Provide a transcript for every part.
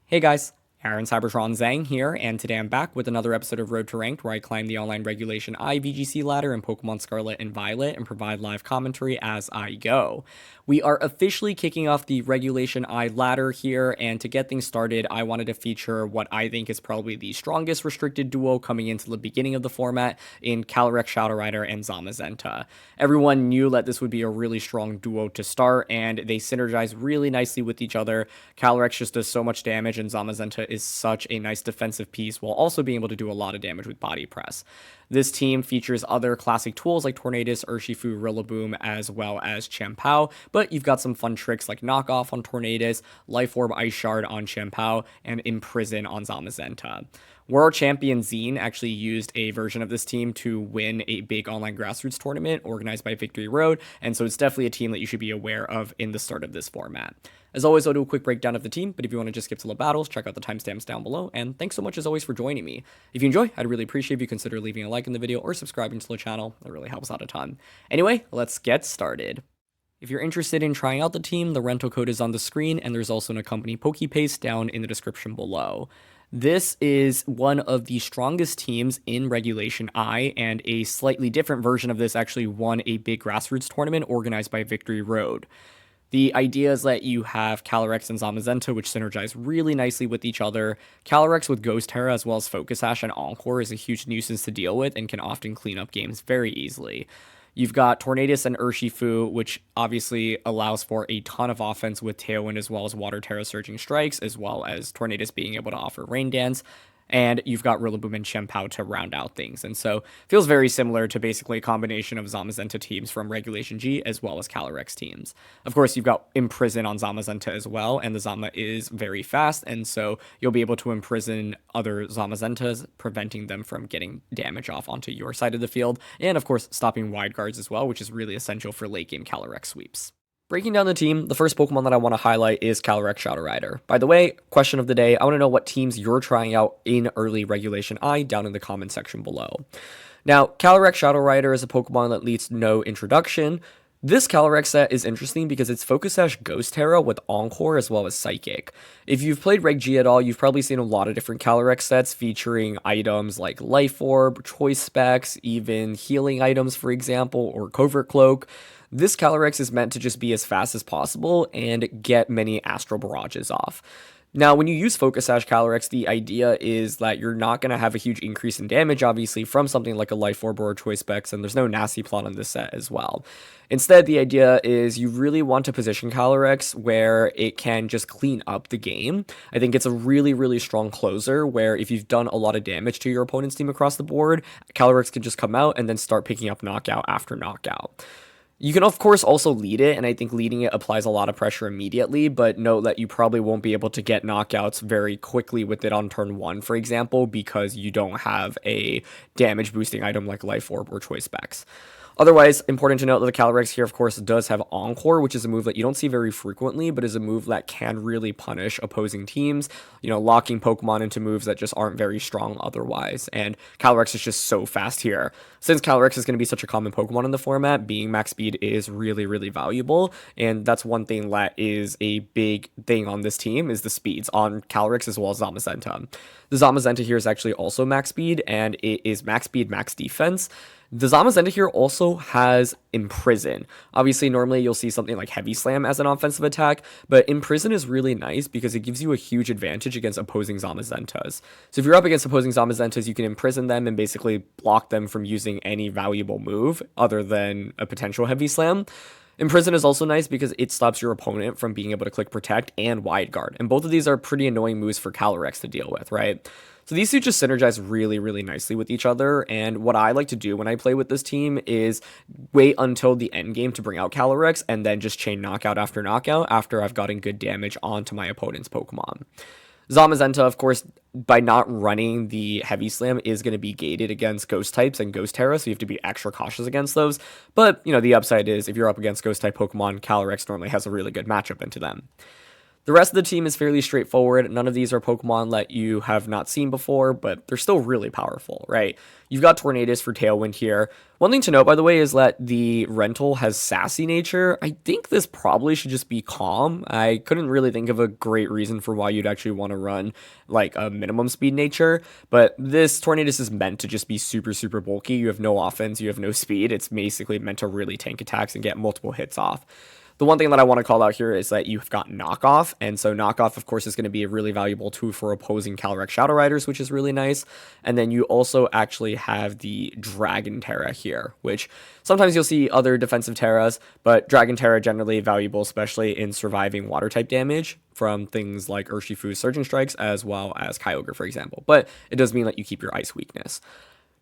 Hey guys, Aaron CybertronZang here, and today I'm back with another episode of Road to Ranked where I climb the online Regulation I VGC ladder in Pokemon Scarlet and Violet and provide live commentary as I go. We are officially kicking off the Regulation I ladder here, and to get things started, I wanted to feature what I think is probably the strongest restricted duo coming into the beginning of the format in Calyrex Shadow Rider and Zamazenta. Everyone knew that this would be a really strong duo to start, and they synergize really nicely with each other. Calyrex just does so much damage, and Zamazenta is such a nice defensive piece while also being able to do a lot of damage with body press. This team features other classic tools like Tornadus, Urshifu, Rillaboom, as well as Chien Pao, but you've got some fun tricks like Knockoff on Tornadus, Life Orb Ice Shard on Chien Pao, and Imprison on Zamazenta. World Champion Zine actually used a version of this team to win a big online grassroots tournament organized by Victory Road, and so it's definitely a team that you should be aware of in the start of this format. As always, I'll do a quick breakdown of the team, but if you want to just skip to the battles, check out the timestamps down below, and thanks so much as always for joining me. If you enjoy, I'd really appreciate if you consider leaving a like in the video or subscribing to the channel. That really helps out a ton. Anyway, let's get started. If you're interested in trying out the team, the rental code is on the screen, and there's also an accompanying Pokepaste down in the description below. This is one of the strongest teams in Regulation I, and a slightly different version of this actually won a big grassroots tournament organized by Victory Road. The idea is that you have Calyrex and Zamazenta, which synergize really nicely with each other. Calyrex with Ghost Terra as well as Focus Sash and Encore is a huge nuisance to deal with and can often clean up games very easily. You've got Tornadus and Urshifu, which obviously allows for a ton of offense with Tailwind as well as Water Terra Surging Strikes, as well as Tornadus being able to offer Rain Dance. And you've got Rillaboom and Chien Pao to round out things. And so feels very similar to basically a combination of Zamazenta teams from Regulation G as well as Calyrex teams. Of course, you've got Imprison on Zamazenta as well, and the Zama is very fast, and so you'll be able to imprison other Zamazentas, preventing them from getting damage off onto your side of the field, and of course, stopping wide guards as well, which is really essential for late game Calyrex sweeps. Breaking down the team, the first Pokemon that I want to highlight is Calyrex Shadow Rider. By the way, question of the day, I want to know what teams you're trying out in early Regulation I down in the comment section below. Now, Calyrex Shadow Rider is a Pokemon that needs no introduction. This Calyrex set is interesting because it's Focus Sash Ghost Terra with Encore as well as Psychic. If you've played Reg G at all, you've probably seen a lot of different Calyrex sets featuring items like Life Orb, Choice Specs, even healing items, for example, or Covert Cloak. This Calyrex is meant to just be as fast as possible and get many Astral Barrages off. Now, when you use Focus Sash Calyrex, the idea is that you're not going to have a huge increase in damage, obviously, from something like a Life Orb or a Choice Specs, and there's no nasty plot on this set as well. Instead, the idea is you really want to position Calyrex where it can just clean up the game. I think it's a really, really strong closer where if you've done a lot of damage to your opponent's team across the board, Calyrex can just come out and then start picking up knockout after knockout. You can, of course, also lead it, and I think leading it applies a lot of pressure immediately, but note that you probably won't be able to get knockouts very quickly with it on turn 1, for example, because you don't have a damage-boosting item like Life Orb or Choice Specs. Otherwise, important to note that the Calyrex here, of course, does have Encore, which is a move that you don't see very frequently, but is a move that can really punish opposing teams, locking Pokemon into moves that just aren't very strong otherwise, and Calyrex is just so fast here. Since Calyrex is going to be such a common Pokemon in the format, being max speed is really, really valuable, and that's one thing that is a big thing on this team, is the speeds on Calyrex as well as Zamazenta. The Zamazenta here is actually also max speed, and it is max speed, max defense. The Zamazenta here also has Imprison. Obviously, normally you'll see something like Heavy Slam as an offensive attack, but Imprison is really nice because it gives you a huge advantage against opposing Zamazentas. So if you're up against opposing Zamazentas, you can imprison them and basically block them from using any valuable move other than a potential Heavy Slam. Imprison is also nice because it stops your opponent from being able to click Protect and Wide Guard, and both of these are pretty annoying moves for Calyrex to deal with, right? So these two just synergize really, really nicely with each other, and what I like to do when I play with this team is wait until the end game to bring out Calyrex, and then just chain knockout after I've gotten good damage onto my opponent's Pokemon. Zamazenta, of course, by not running the Heavy Slam, is going to be gated against Ghost types and Ghost Terra, so you have to be extra cautious against those. But, the upside is, if you're up against Ghost type Pokemon, Calyrex normally has a really good matchup into them. The rest of the team is fairly straightforward. None of these are Pokemon that you have not seen before, but they're still really powerful, right? You've got Tornadus for Tailwind here. One thing to note, by the way, is that the rental has sassy nature. I think this probably should just be calm. I couldn't really think of a great reason for why you'd actually want to run like a minimum speed nature, but this Tornadus is meant to just be super, super bulky. You have no offense, you have no speed. It's basically meant to really tank attacks and get multiple hits off. The one thing that I want to call out here is that you've got Knockoff, and so Knockoff, of course, is going to be a really valuable tool for opposing Calyrex Shadow Riders, which is really nice. And then you also actually have the Dragon Terra here, which sometimes you'll see other defensive Terras, but Dragon Terra generally valuable, especially in surviving Water-type damage from things like Urshifu's Surging Strikes, as well as Kyogre, for example. But it does mean that you keep your Ice weakness.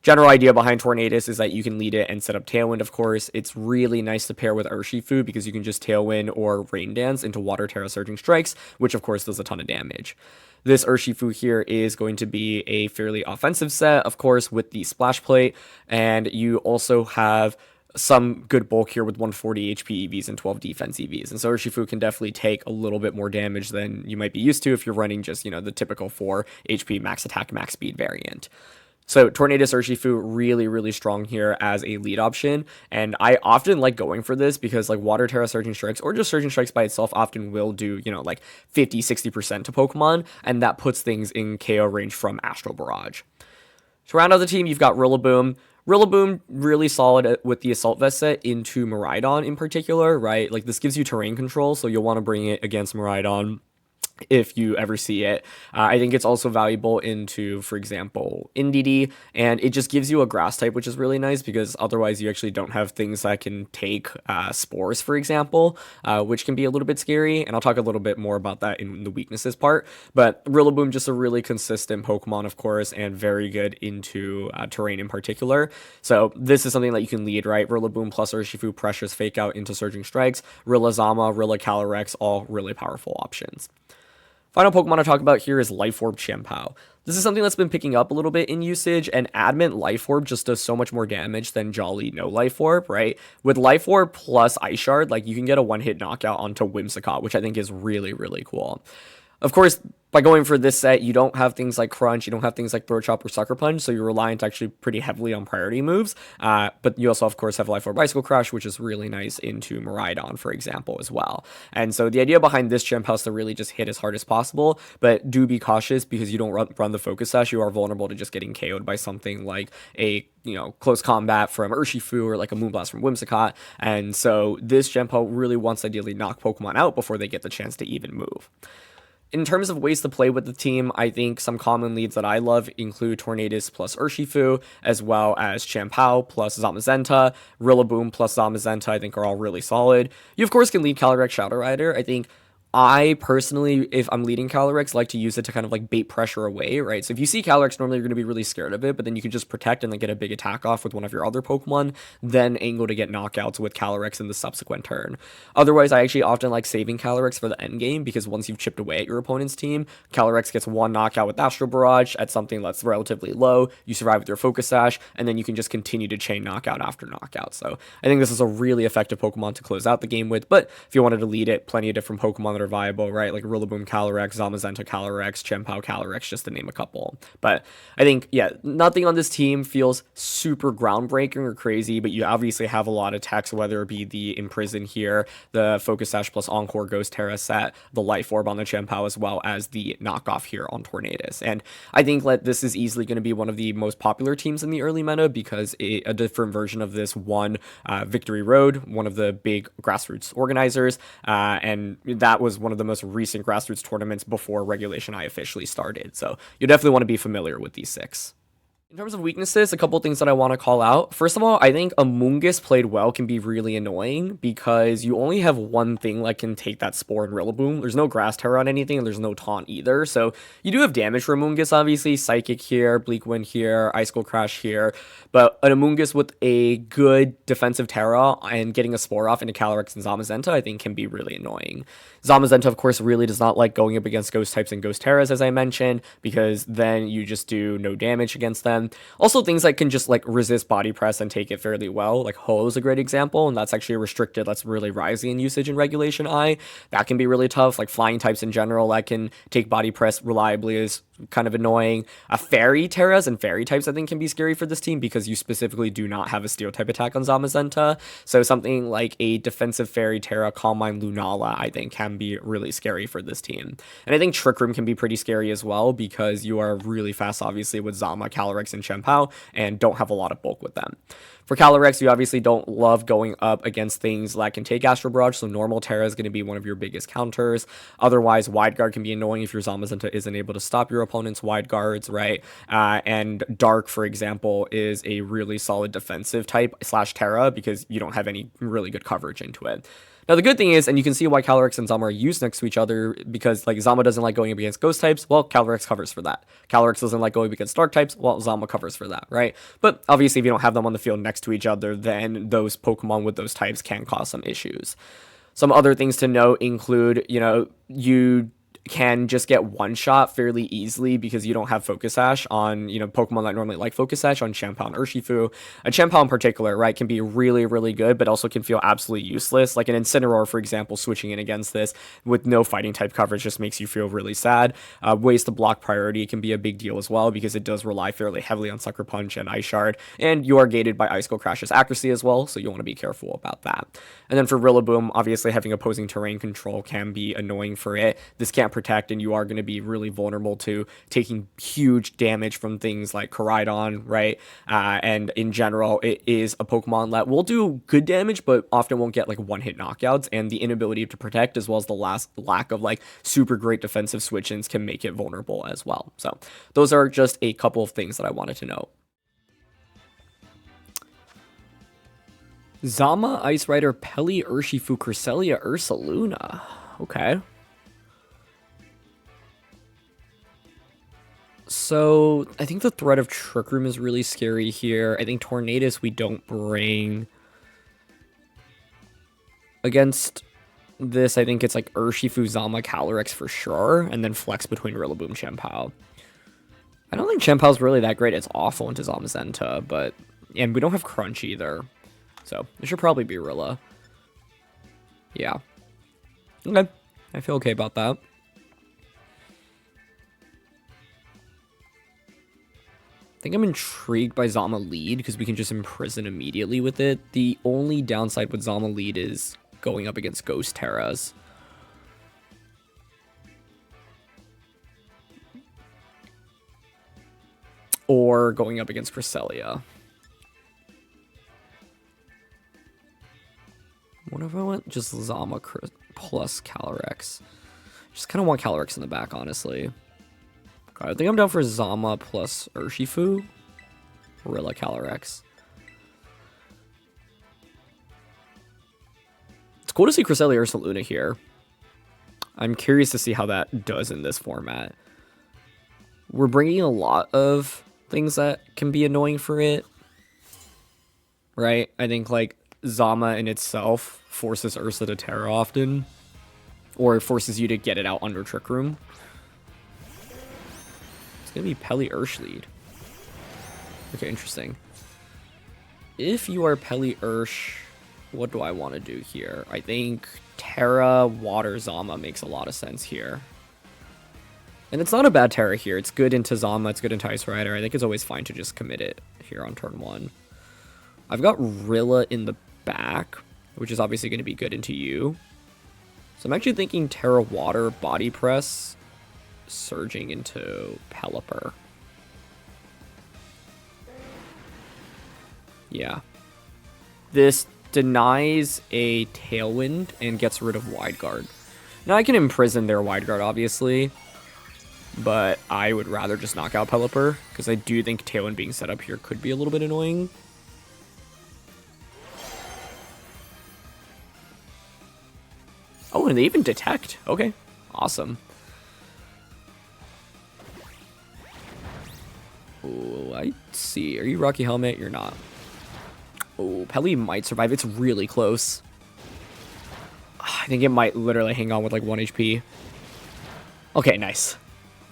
General idea behind Tornadus is that you can lead it and set up Tailwind, of course. It's really nice to pair with Urshifu because you can just Tailwind or Rain Dance into Water Terra Surging Strikes, which of course does a ton of damage. This Urshifu here is going to be a fairly offensive set, of course, with the Splash Plate, and you also have some good bulk here with 140 HP EVs and 12 defense EVs. And so Urshifu can definitely take a little bit more damage than you might be used to if you're running just, the typical 4 HP max attack, max speed variant. So Tornadus Urshifu really, really strong here as a lead option, and I often like going for this because like Water Terra Surging Strikes or just Surging Strikes by itself often will do, like 50-60% to Pokemon, and that puts things in KO range from Astral Barrage. To round out the team, you've got Rillaboom. Rillaboom really solid with the Assault Vest set into Miraidon in particular, right? Like this gives you terrain control, so you'll want to bring it against Miraidon if you ever see it. I think it's also valuable into, for example, Indeedee, and it just gives you a grass type, which is really nice because otherwise you actually don't have things that can take spores, for example, which can be a little bit scary, and I'll talk a little bit more about that in the weaknesses part. But Rillaboom, just a really consistent Pokemon, of course, and very good into terrain in particular. So this is something that you can lead, right? Rillaboom plus Urshifu pressures Fake Out into Surging Strikes, Rilla Zama, Rilla Calyrex, all really powerful options. Final Pokemon to talk about here is Life Orb Chien Pao. This is something that's been picking up a little bit in usage, and Adamant Life Orb just does so much more damage than Jolly No Life Orb, right? With Life Orb plus Ice Shard, like you can get a one-hit knockout onto Whimsicott, which I think is really, really cool. Of course, by going for this set, you don't have things like Crunch, you don't have things like Throat Chop or Sucker Punch, so you're reliant actually pretty heavily on priority moves. But you also, of course, have Life Orb Bicycle Crash, which is really nice into Miraidon, for example, as well. And so the idea behind this Chien Pao is to really just hit as hard as possible, but do be cautious because you don't run the Focus Sash, you are vulnerable to just getting KO'd by something like a close combat from Urshifu or like a Moonblast from Whimsicott. And so this Chien Pao really wants to ideally knock Pokemon out before they get the chance to even move. In terms of ways to play with the team, I think some common leads that I love include Tornadus plus Urshifu, as well as Chien Pao plus Zamazenta, Rillaboom plus Zamazenta, I think are all really solid. You, of course, can lead Calyrex Shadow Rider. I think I personally, if I'm leading Calyrex, like to use it to kind of like bait pressure away, right? So if you see Calyrex, normally you're going to be really scared of it, but then you can just protect and then get a big attack off with one of your other Pokemon, then angle to get knockouts with Calyrex in the subsequent turn. Otherwise, I actually often like saving Calyrex for the end game because once you've chipped away at your opponent's team, Calyrex gets one knockout with Astral Barrage at something that's relatively low, you survive with your Focus Sash, and then you can just continue to chain knockout after knockout. So I think this is a really effective Pokemon to close out the game with, but if you wanted to lead it, plenty of different Pokemon that are viable, right? Like Rillaboom Calyrex, Zamazenta Calyrex, Chien Pao Calyrex, just to name a couple. But I think, yeah, nothing on this team feels super groundbreaking or crazy, but you obviously have a lot of techs, whether it be the Imprison here, the Focus Sash plus Encore Ghost Terra set, the Life Orb on the Chien Pao, as well as the knockoff here on Tornadus. And I think that this is easily going to be one of the most popular teams in the early meta because a different version of this won Victory Road, one of the big grassroots organizers, and that was one of the most recent grassroots tournaments before Regulation I officially started. So you definitely want to be familiar with these 6. In terms of weaknesses, a couple things that I want to call out. First of all, I think Amoonguss played well can be really annoying because you only have one thing that can take that Spore and Rillaboom. There's no Grass Terror on anything, and there's no Taunt either. So you do have damage for Amoonguss, obviously. Psychic here, Bleak Wind here, Icicle Crash here. But an Amoonguss with a good defensive Terra and getting a Spore off into Calyrex and Zamazenta, I think can be really annoying. Zamazenta, of course, really does not like going up against Ghost types and Ghost Terras, as I mentioned, because then you just do no damage against them. them. Also, things that can just like resist body press and take it fairly well. Like Ho is a great example, and that's actually a restricted that's really rising in usage in Regulation I. That can be really tough. Like flying types in general that can take body press reliably is kind of annoying. Fairy Terras and fairy types I think can be scary for this team because you specifically do not have a steel type attack on Zamazenta. So something like a defensive fairy Terra Calm Mind Lunala I think can be really scary for this team. And I think Trick Room can be pretty scary as well because you are really fast obviously with Zama, Calyrex, and Chien Pao and don't have a lot of bulk with them. For Calyrex, you obviously don't love going up against things that can take Astral Barrage, so normal Terra is going to be one of your biggest counters. Otherwise, Wide Guard can be annoying if your Zamazenta isn't able to stop your opponent's Wide Guards, right? And Dark, for example, is a really solid defensive type / Terra because you don't have any really good coverage into it. Now, the good thing is, and you can see why Calyrex and Zama are used next to each other, because, like, Zama doesn't like going up against Ghost types, well, Calyrex covers for that. Calyrex doesn't like going up against Dark types, well, Zama covers for that, right? But, obviously, if you don't have them on the field next to each other, then those Pokemon with those types can cause some issues. Some other things to note include, you can just get one shot fairly easily because you don't have Focus Sash on, Pokemon that normally like Focus Sash on Chien Pao and Urshifu. A Chien Pao in particular, right, can be really, really good, but also can feel absolutely useless. Like an Incineroar, for example, switching in against this with no fighting type coverage just makes you feel really sad. Ways to block priority can be a big deal as well because it does rely fairly heavily on Sucker Punch and Ice Shard, and you are gated by Ice Skull Crash's accuracy as well, so you want to be careful about that. And then for Rillaboom, obviously having opposing terrain control can be annoying for it. This can't protect, and you are going to be really vulnerable to taking huge damage from things like Korai, right? And in general, it is a Pokemon that will do good damage, but often won't get like one-hit knockouts, and the inability to protect as well as the lack of like super great defensive switch-ins can make it vulnerable as well. So those are just a couple of things that I wanted to know. Zama, Ice Rider, Peli, Urshifu, Cresselia, Ursaluna. Okay. So, I think the threat of Trick Room is really scary here. I think Tornadus we don't bring. Against this, I think it's like Urshifu, Zama, Calyrex for sure, and then flex between Rillaboom, Chien Pao. I don't think Chien Pao's really that great. It's awful into Zamazenta, and we don't have Crunch either. So, it should probably be Rilla. Yeah. Okay. I feel okay about that. I think I'm intrigued by Zama Lead because we can just Imprison immediately with it. The only downside with Zama Lead is going up against Ghost Terras. Or going up against Cresselia. What if I went just Zama plus Calyrex? Just kind of want Calyrex in the back, honestly. I think I'm down for Zama plus Urshifu. Rilla Calyrex. It's cool to see Cresselia Ursaluna here. I'm curious to see how that does in this format. We're bringing a lot of things that can be annoying for it. Right? I think, like, Zama in itself forces Ursa to Terra often. Or forces you to get it out under Trick Room. It's going to be Peli Ursh lead. Okay, interesting. If you are Peli Ursh, what do I want to do here? I think Terra Water Zama makes a lot of sense here. And it's not a bad Terra here. It's good into Zama, it's good into Ice Rider. I think it's always fine to just commit it here on turn 1. I've got Rilla in the back, which is obviously going to be good into you. So I'm actually thinking Terra Water, Body Press, surging into Pelipper. Yeah. This denies a Tailwind and gets rid of Wide Guard. Now I can Imprison their Wide Guard, obviously, but I would rather just knock out Pelipper, because I do think Tailwind being set up here could be a little bit annoying. Oh, and they even detect. Okay, awesome. Oh, I see. Are you Rocky Helmet? You're not. Oh, Peli might survive. It's really close. I think it might literally hang on with like 1 HP. Okay, nice.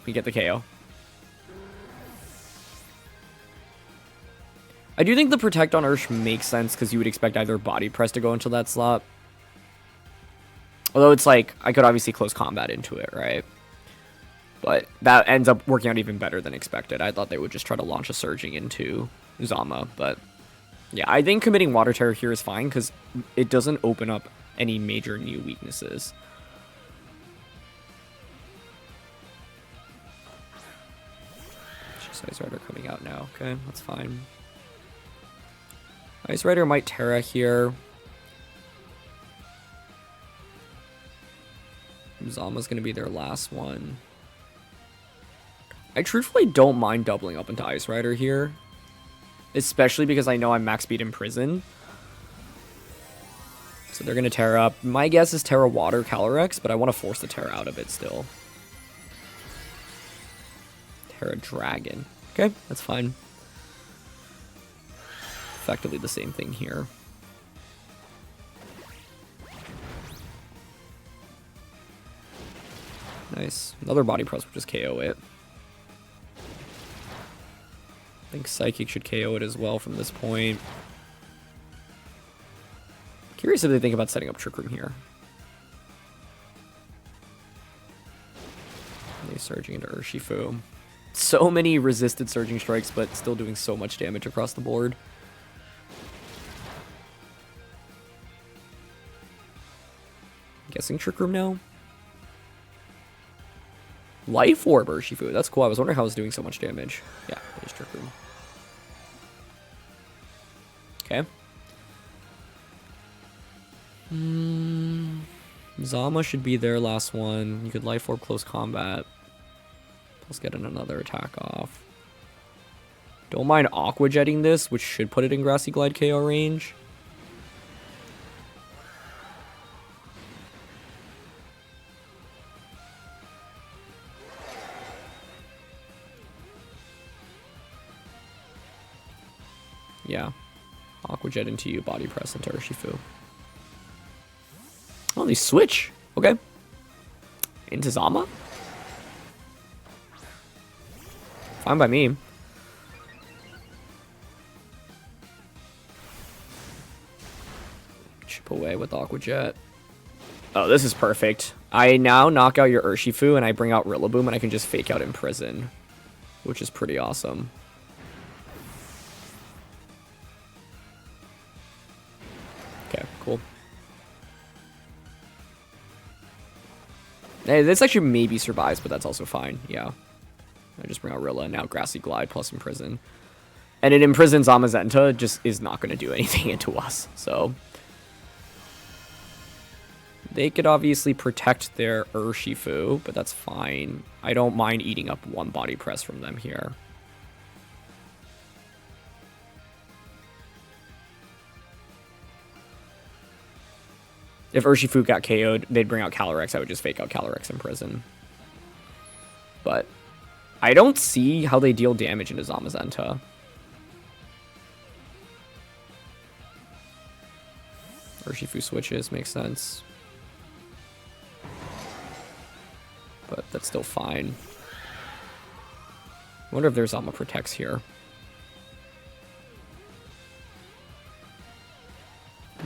We get the KO. I do think the Protect on Ursh makes sense because you would expect either Body Press to go into that slot. Although it's like, I could obviously close combat into it, right? But that ends up working out even better than expected. I thought they would just try to launch a Surging into Zama, but yeah, I think committing Water Terror here is fine because it doesn't open up any major new weaknesses. Just Ice Rider coming out now. Okay, that's fine. Ice Rider might Terra here. Zama's going to be their last one. I truthfully don't mind doubling up into Ice Rider here. Especially because I know I'm max speed Imprison. So they're going to Terra up. My guess is Terra Water Calyrex, but I want to force the Terra out of it still. Terra Dragon. Okay, that's fine. Effectively the same thing here. Nice. Another Body Press will just KO it. I think Psychic should KO it as well from this point. Curious if they think about setting up Trick Room here. They Surging into Urshifu. So many resisted Surging Strikes, but still doing so much damage across the board. Guessing Trick Room now? Life Orb Urshifu. That's cool. I was wondering how it was doing so much damage. Yeah, there's Trick Room. Okay. Zama should be their last one. You could Life Orb close combat. Plus get another attack off. Don't mind Aqua Jetting this, which should put it in Grassy Glide KO range. Yeah. Aqua Jet into you, Body Press into Urshifu. Oh, they switch. Okay. Into Zama? Fine by me. Chip away with Aqua Jet. Oh, this is perfect. I now knock out your Urshifu and I bring out Rillaboom and I can just fake out Imprison, which is pretty awesome. Okay, cool. Hey, this actually maybe survives, but that's also fine. Yeah. I just bring out Rilla, and now Grassy Glide plus Imprison. And an Imprison Zamazenta just is not going to do anything into us, so. They could obviously protect their Urshifu, but that's fine. I don't mind eating up one Body Press from them here. If Urshifu got KO'd, they'd bring out Calyrex. I would just fake out Calyrex Imprison. But I don't see how they deal damage into Zamazenta. Urshifu switches, makes sense. But that's still fine. I wonder if their Zama protects here.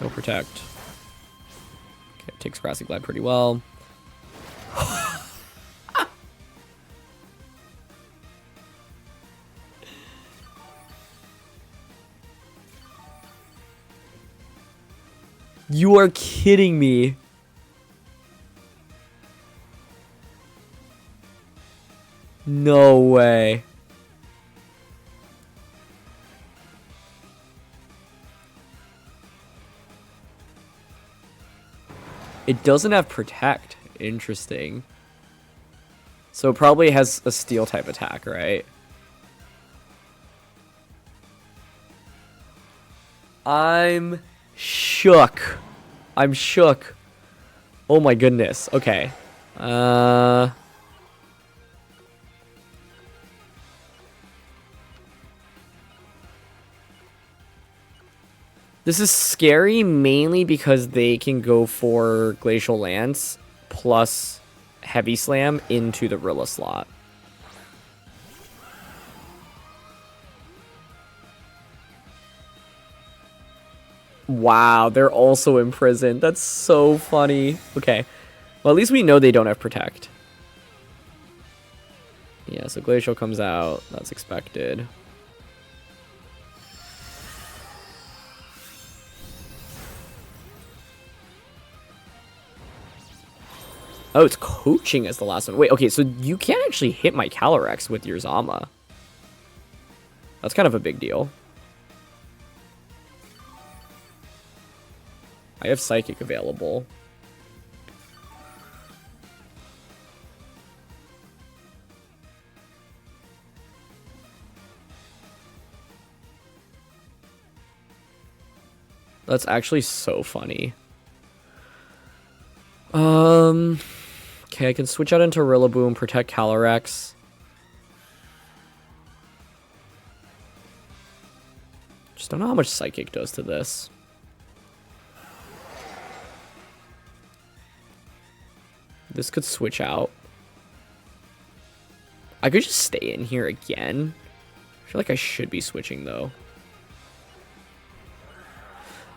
No protect. Okay, takes Grassy Glide pretty well. You are kidding me. No way. It doesn't have Protect. Interesting. So it probably has a Steel type attack, right? I'm shook. I'm shook. Oh my goodness. Okay. This is scary mainly because they can go for Glacial Lance plus Heavy Slam into the Rilla slot. Wow, they're also imprisoned. That's so funny. Okay. Well, at least we know they don't have Protect. Yeah, so Glacial comes out. That's expected. Oh, it's coaching as the last one. Wait, okay, so you can't actually hit my Calyrex with your Zama. That's kind of a big deal. I have Psychic available. That's actually so funny. Okay, I can switch out into Rillaboom, protect Calyrex. Just don't know how much Psychic does to this. This could switch out. I could just stay in here again. I feel like I should be switching, though.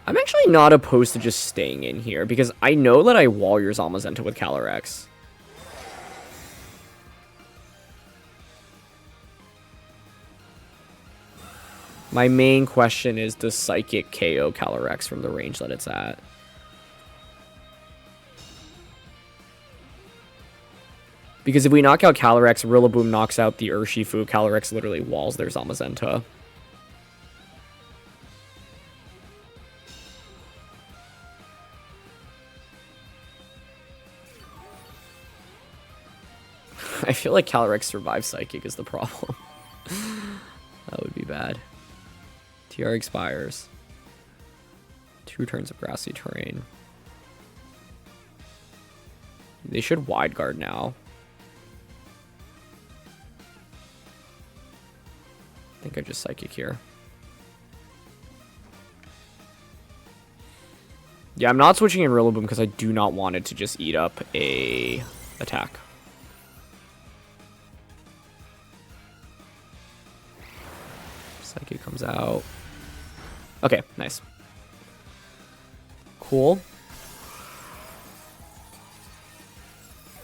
I'm actually not opposed to just staying in here, because I know that I wall your Zamazenta with Calyrex. My main question is, does Psychic KO Calyrex from the range that it's at? Because if we knock out Calyrex, Rillaboom knocks out the Urshifu, Calyrex literally walls their Zamazenta. I feel like Calyrex survives Psychic is the problem. That would be bad. TR expires. 2 turns of grassy terrain. They should wide guard now. I think I just Psychic here. Yeah, I'm not switching in Rillaboom because I do not want it to just eat up a attack. Psychic comes out. Okay, nice. Cool.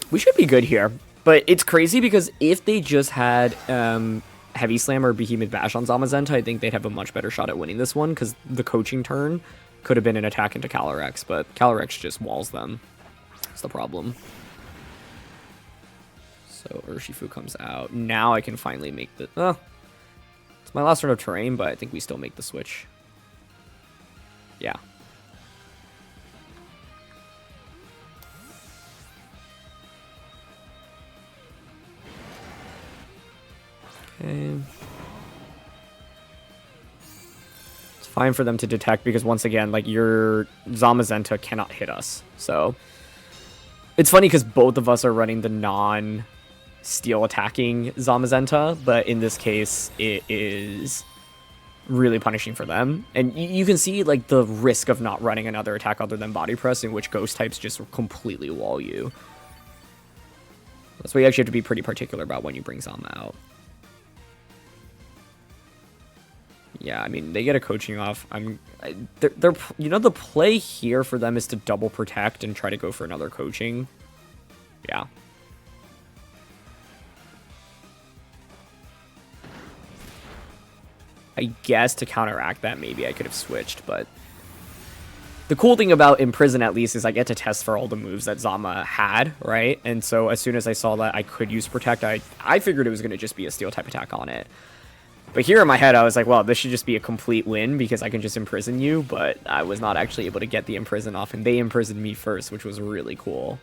We should be good here. But it's crazy because if they just had Heavy Slam or Behemoth Bash on Zamazenta, I think they'd have a much better shot at winning this one, because the coaching turn could have been an attack into Calyrex, but Calyrex just walls them. That's the problem. So Urshifu comes out. Now I can finally make the... it's my last turn of terrain, but I think we still make the switch. Yeah. Okay. It's fine for them to detect because once again, like, your Zamazenta cannot hit us. So it's funny because both of us are running the non-steel attacking Zamazenta, but in this case, it is really punishing for them. And you can see, like, the risk of not running another attack other than Body Press, in which Ghost types just completely wall you. That's why you actually have to be pretty particular about when you bring Zama out. Yeah, I mean, they get a coaching off. They're you know, the play here for them is to double protect and try to go for another coaching. Yeah. I guess to counteract that, maybe I could have switched, but the cool thing about Imprison, at least, is I get to test for all the moves that Zama had, right? And so as soon as I saw that I could use Protect, I figured it was going to just be a Steel type attack on it. But here in my head, I was like, well, this should just be a complete win because I can just Imprison you, but I was not actually able to get the Imprison off, and they imprisoned me first, which was really cool.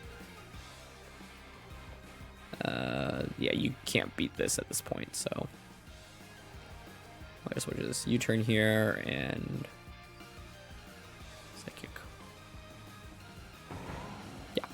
Yeah, you can't beat this at this point, so... I guess we'll just U-turn here, and... Psychic. Yeah.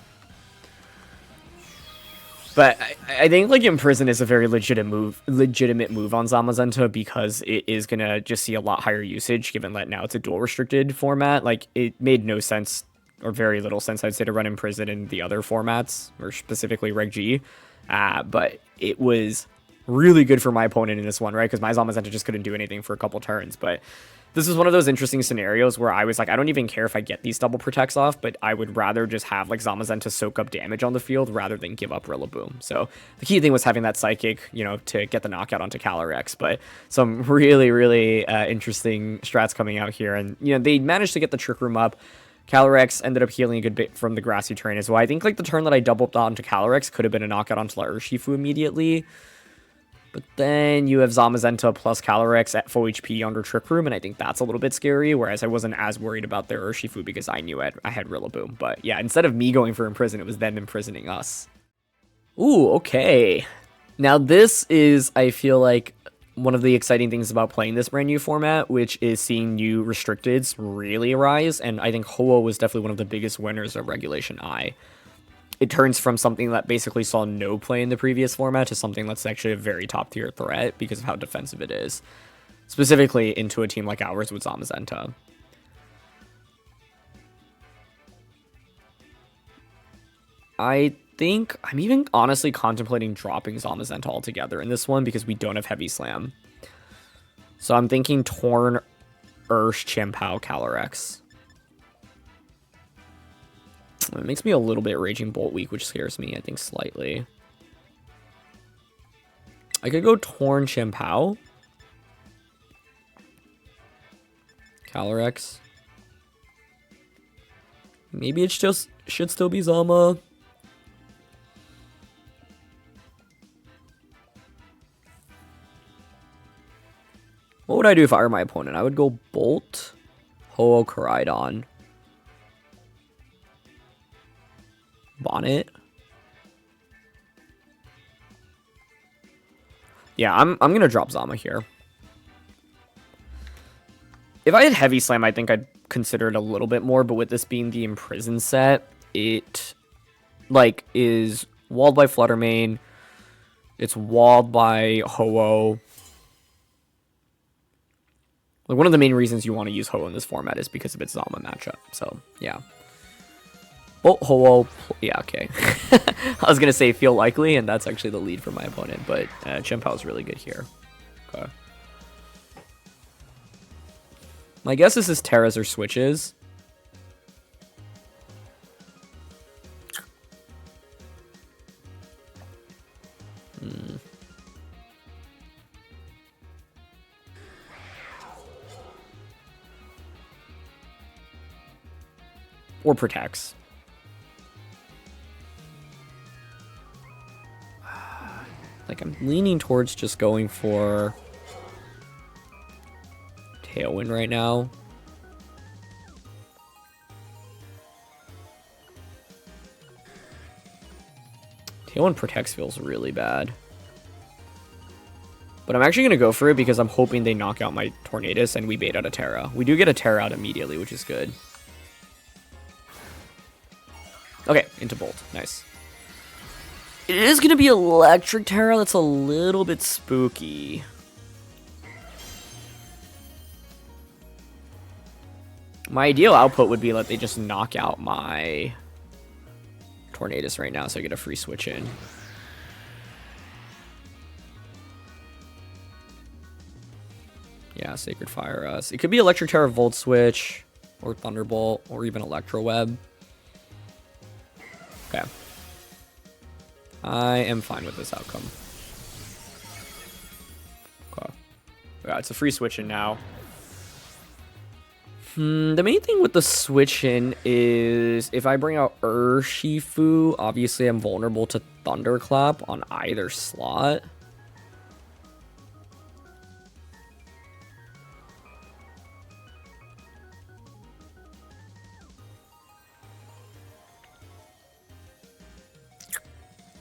But I think, like, Imprison is a very legitimate move on Zamazenta because it is going to just see a lot higher usage, given that now it's a dual restricted format. Like, it made no sense, or very little sense, I'd say, to run Imprison in the other formats, or specifically Reg G. But it was really good for my opponent in this one, right? Because my Zamazenta just couldn't do anything for a couple turns. But this is one of those interesting scenarios where I was like, I don't even care if I get these double protects off, but I would rather just have like Zamazenta soak up damage on the field rather than give up Rillaboom. So the key thing was having that Psychic, you know, to get the knockout onto Calyrex. But some really, really interesting strats coming out here. And, you know, they managed to get the Trick Room up. Calyrex ended up healing a good bit from the grassy terrain as well. I think like the turn that I doubled onto Calyrex could have been a knockout onto Urshifu immediately. But then you have Zamazenta plus Calyrex at full HP under Trick Room, and I think that's a little bit scary, whereas I wasn't as worried about their Urshifu because I knew I had Rillaboom. But yeah, instead of me going for Imprison, it was them imprisoning us. Ooh, okay. Now this is, I feel like, one of the exciting things about playing this brand new format, which is seeing new restricteds really rise, and I think Ho-Oh was definitely one of the biggest winners of Regulation I. It turns from something that basically saw no play in the previous format to something that's actually a very top tier threat because of how defensive it is. Specifically into a team like ours with Zamazenta. I think I'm even honestly contemplating dropping Zamazenta altogether in this one because we don't have Heavy Slam. So I'm thinking Torn, Orb Chien Pao, Calyrex. It makes me a little bit Raging Bolt weak, which scares me, I think, slightly. I could go Torn Chien Pao. Calyrex. Maybe it should still be Zama. What would I do if I were my opponent? I would go Bolt, Ho-Oh, Korai, Bonnet. Yeah, I'm gonna drop Zama here. If I had Heavy Slam, I think I'd consider it a little bit more, but with this being the Imprison set, it like is walled by Fluttermane. It's walled by Ho-Oh. Like one of the main reasons you want to use Ho-Oh in this format is because of its Zama matchup. So yeah. Oh, Ho-Oh. Yeah, okay. I was going to say feel likely, and that's actually the lead for my opponent, but Chien Pao is really good here. Okay. My guess is this Terras or switches. Or protects. Like, I'm leaning towards just going for Tailwind right now. Tailwind protects feels really bad. But I'm actually going to go for it because I'm hoping they knock out my Tornadus and we bait out a Terra. We do get a Terra out immediately, which is good. Okay, into Bolt. Nice. It is going to be Electric Terra. That's a little bit spooky. My ideal output would be that they just knock out my Tornadus right now so I get a free switch in. Yeah, Sacred Fire us. It could be Electric Terra Volt Switch or Thunderbolt or even Electro Web. Okay. I am fine with this outcome. Okay. Yeah, it's a free switch in now. The main thing with the switch in is if I bring out Urshifu, obviously I'm vulnerable to Thunderclap on either slot.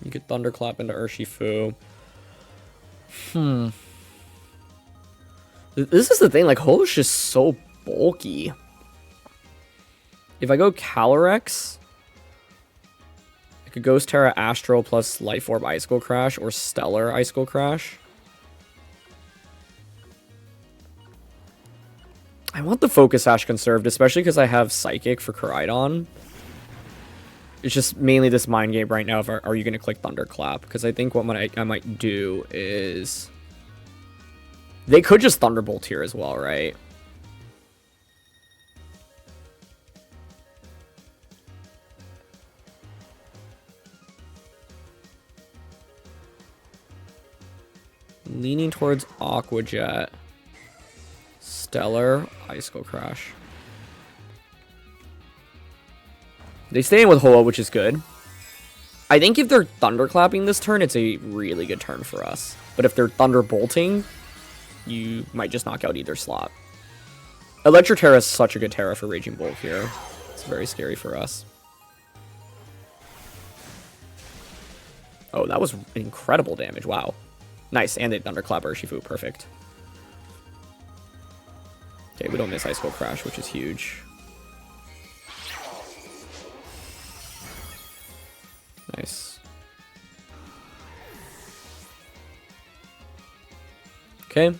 You get Thunderclap into Urshifu. This is the thing, like, Ho-Oh's just so bulky. If I go Calyrex, I could Ghost Terra Astral plus Life Orb Icicle Crash or Stellar Icicle Crash. I want the Focus Sash conserved, especially because I have Psychic for Korai. It's just mainly this mind game right now of are you going to click Thunderclap? Because I think what I might do is... They could just Thunderbolt here as well, right? Leaning towards Aqua Jet. Stellar. Icicle Crash. They stay in with Hoa, which is good. I think if they're Thunderclapping this turn, it's a really good turn for us. But if they're Thunderbolting, you might just knock out either slot. Electro Terra is such a good Terra for Raging Bolt here. It's very scary for us. Oh, that was incredible damage. Wow. Nice. And they Thunderclap Urshifu. Perfect. Okay, we don't miss Icicle Crash, which is huge. Nice. Okay.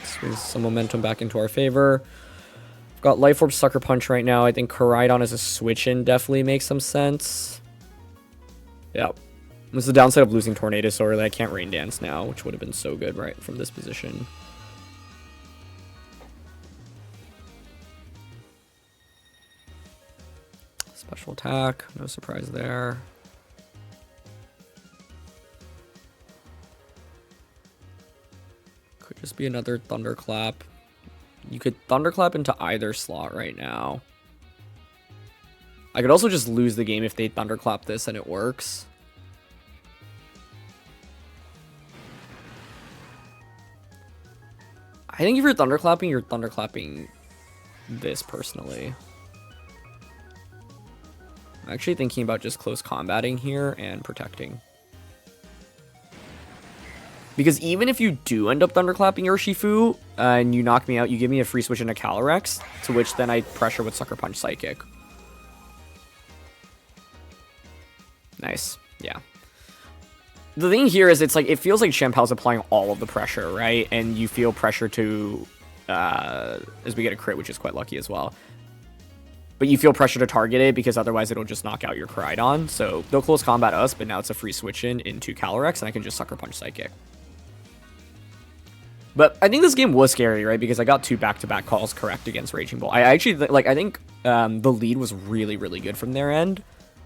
Swings some momentum back into our favor. We've got Life Orb, Sucker Punch right now. I think Koraidon as a switch-in definitely makes some sense. Yep. This is the downside of losing Tornadus, that I can't Rain Dance now, which would have been so good right from this position. Special attack. No surprise there. Could just be another Thunderclap. You could Thunderclap into either slot right now. I could also just lose the game if they Thunderclap this and it works. I think if you're Thunderclapping this personally. I'm actually thinking about just close combating here and protecting. Because even if you do end up Thunderclapping Urshifu and you knock me out, you give me a free switch into Calyrex, to which then I pressure with Sucker Punch Psychic. Nice. Yeah. The thing here is it's like, it feels like Chien Pao's applying all of the pressure, right? And you feel pressure to, as we get a crit, which is quite lucky as well. But you feel pressure to target it because otherwise it'll just knock out your Koraidon. So they'll close combat us, but now it's a free switch into Calyrex and I can just Sucker Punch Psychic. But I think this game was scary, right? Because I got 2 back-to-back calls correct against Raging Bull. I actually, I think the lead was really, really good from their end.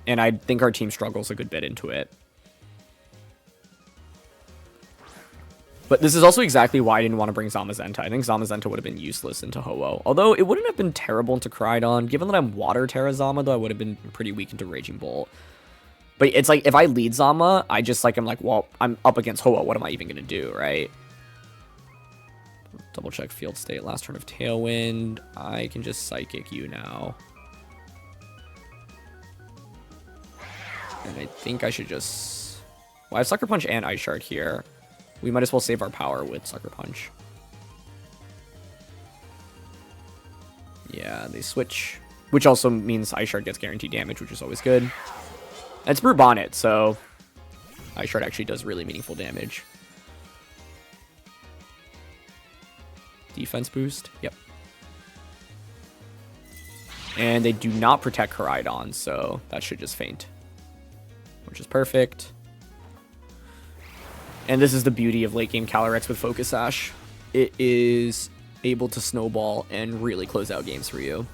And I think our team struggles a good bit into it. But this is also exactly why I didn't want to bring Zamazenta. I think Zamazenta would have been useless into Ho-Oh. Although it wouldn't have been terrible into Koraidon. Given that I'm Water Terra Zama, though, I would have been pretty weak into Raging Bolt. But it's like, if I lead Zama, I just, I'm like, well, I'm up against Ho-Oh. What am I even going to do, right? Double check field state. Last turn of Tailwind. I can just Psychic you now. And I think I should just... Well, I have Sucker Punch and Ice Shard here. We might as well save our power with Sucker Punch. Yeah, they switch. Which also means Ice Shard gets guaranteed damage, which is always good. And it's Brute Bonnet, so Ice Shard actually does really meaningful damage. Defense boost. Yep. And they do not protect Koraidon, so that should just faint. Which is perfect. And this is the beauty of late game Calyrex with Focus Sash. It is able to snowball and really close out games for you.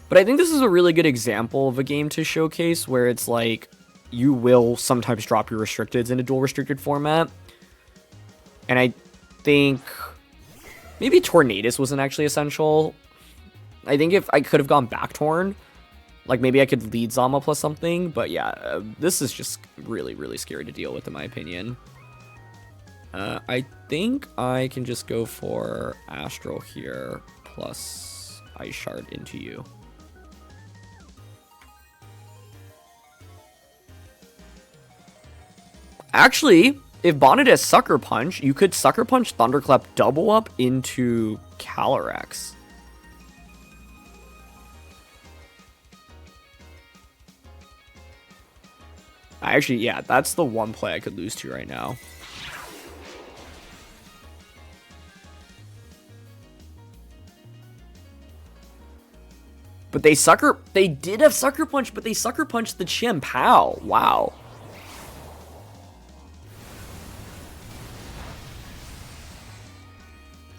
But I think this is a really good example of a game to showcase where it's like, you will sometimes drop your restricteds in a dual restricted format. And I think maybe Tornadus wasn't actually essential. I think if I could have gone back Torn, like maybe I could lead Zama plus something. But yeah, this is just really, really scary to deal with in my opinion. I think I can just go for Astral here plus Ice Shard into you. Actually, if Bonnet has Sucker Punch, you could Sucker Punch Thunderclap double up into Calyrex. Actually, yeah, that's the one play I could lose to right now. But they did have Sucker Punch, but they Sucker Punched the Chien Pao. Wow.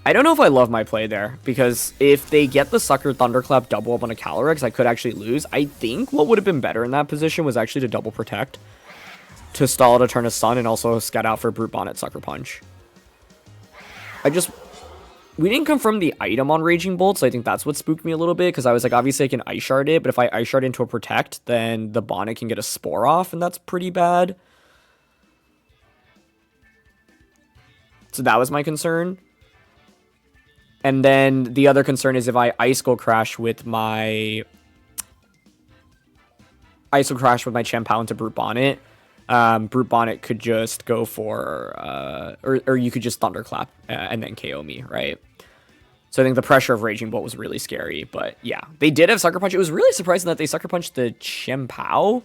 I don't know if I love my play there, because if they get the Sucker Thunderclap double up on a Calyrex, I could actually lose. I think what would have been better in that position was actually to double protect, to stall to turn a stun, and also scout out for Brute Bonnet Sucker Punch. We didn't confirm the item on Raging Bolt, so I think that's what spooked me a little bit, because I was like, obviously I can Ice Shard it, but if I Ice Shard into a Protect, then the Bonnet can get a Spore off, and that's pretty bad. So that was my concern. And then the other concern is if I Ice Skull Crash with my Chien Pao into Brute Bonnet, Brute Bonnet could just go for, or you could just Thunderclap and then KO me, right? So I think the pressure of Raging Bolt was really scary, but yeah, they did have Sucker Punch. It was really surprising that they Sucker Punched the Chien Pao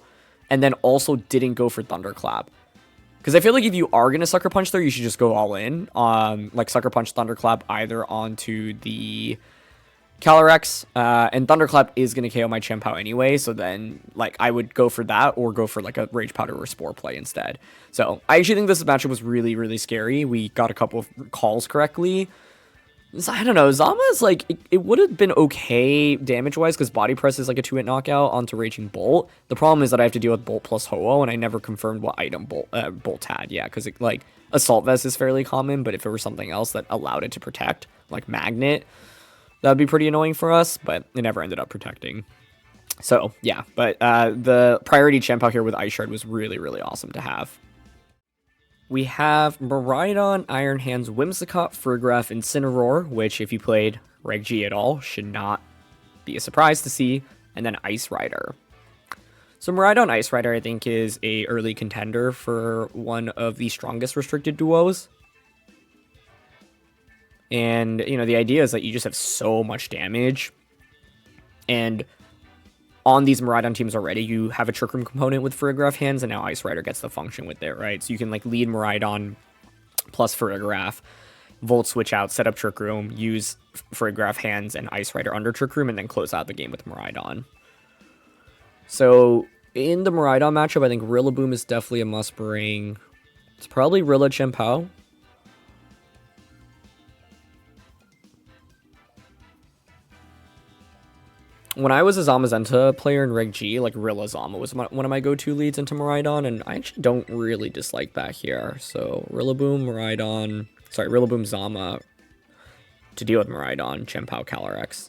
and then also didn't go for Thunderclap. Because I feel like if you are going to Sucker Punch there, you should just go all in. Like Sucker Punch, Thunderclap either onto the Calyrex, and Thunderclap is going to KO my Chien Pao anyway, so then like I would go for that or go for like a Rage Powder or Spore play instead. So I actually think this matchup was really, really scary. We got a couple of calls correctly. So, I don't know, Zama is like, it would have been okay damage-wise, because Body Press is like a 2-hit knockout onto Raging Bolt. The problem is that I have to deal with Bolt plus Ho-Oh, and I never confirmed what item Bolt had, yeah, because like, Assault Vest is fairly common, but if it were something else that allowed it to protect, like Magnet, that would be pretty annoying for us, but it never ended up protecting. So, yeah, but the priority Chien Pao here with Ice Shard was really, really awesome to have. We have Miraidon, Iron Hands, Whimsicott, Farigiraf, Incineroar, which if you played Reg G at all, should not be a surprise to see, and then Ice Rider. So Miraidon Ice Rider, I think, is a early contender for one of the strongest restricted duos. And, you know, the idea is that you just have so much damage, and on these Miraidon teams already, you have a Trick Room component with Farigiraf Hands, and now Ice Rider gets the function with it, right? So you can, like, lead Miraidon plus Farigiraf, Volt Switch out, set up Trick Room, use Farigiraf Hands and Ice Rider under Trick Room, and then close out the game with Miraidon. So, in the Miraidon matchup, I think Rillaboom is definitely a must-bring. It's probably Rilla Chien Pao. When I was a Zamazenta player in Reg G, like Rilla Zama was one of my go-to leads into Miraidon, and I actually don't really dislike that here. So Rillaboom, Rillaboom Zama to deal with Miraidon, Chien Pao, Calyrex.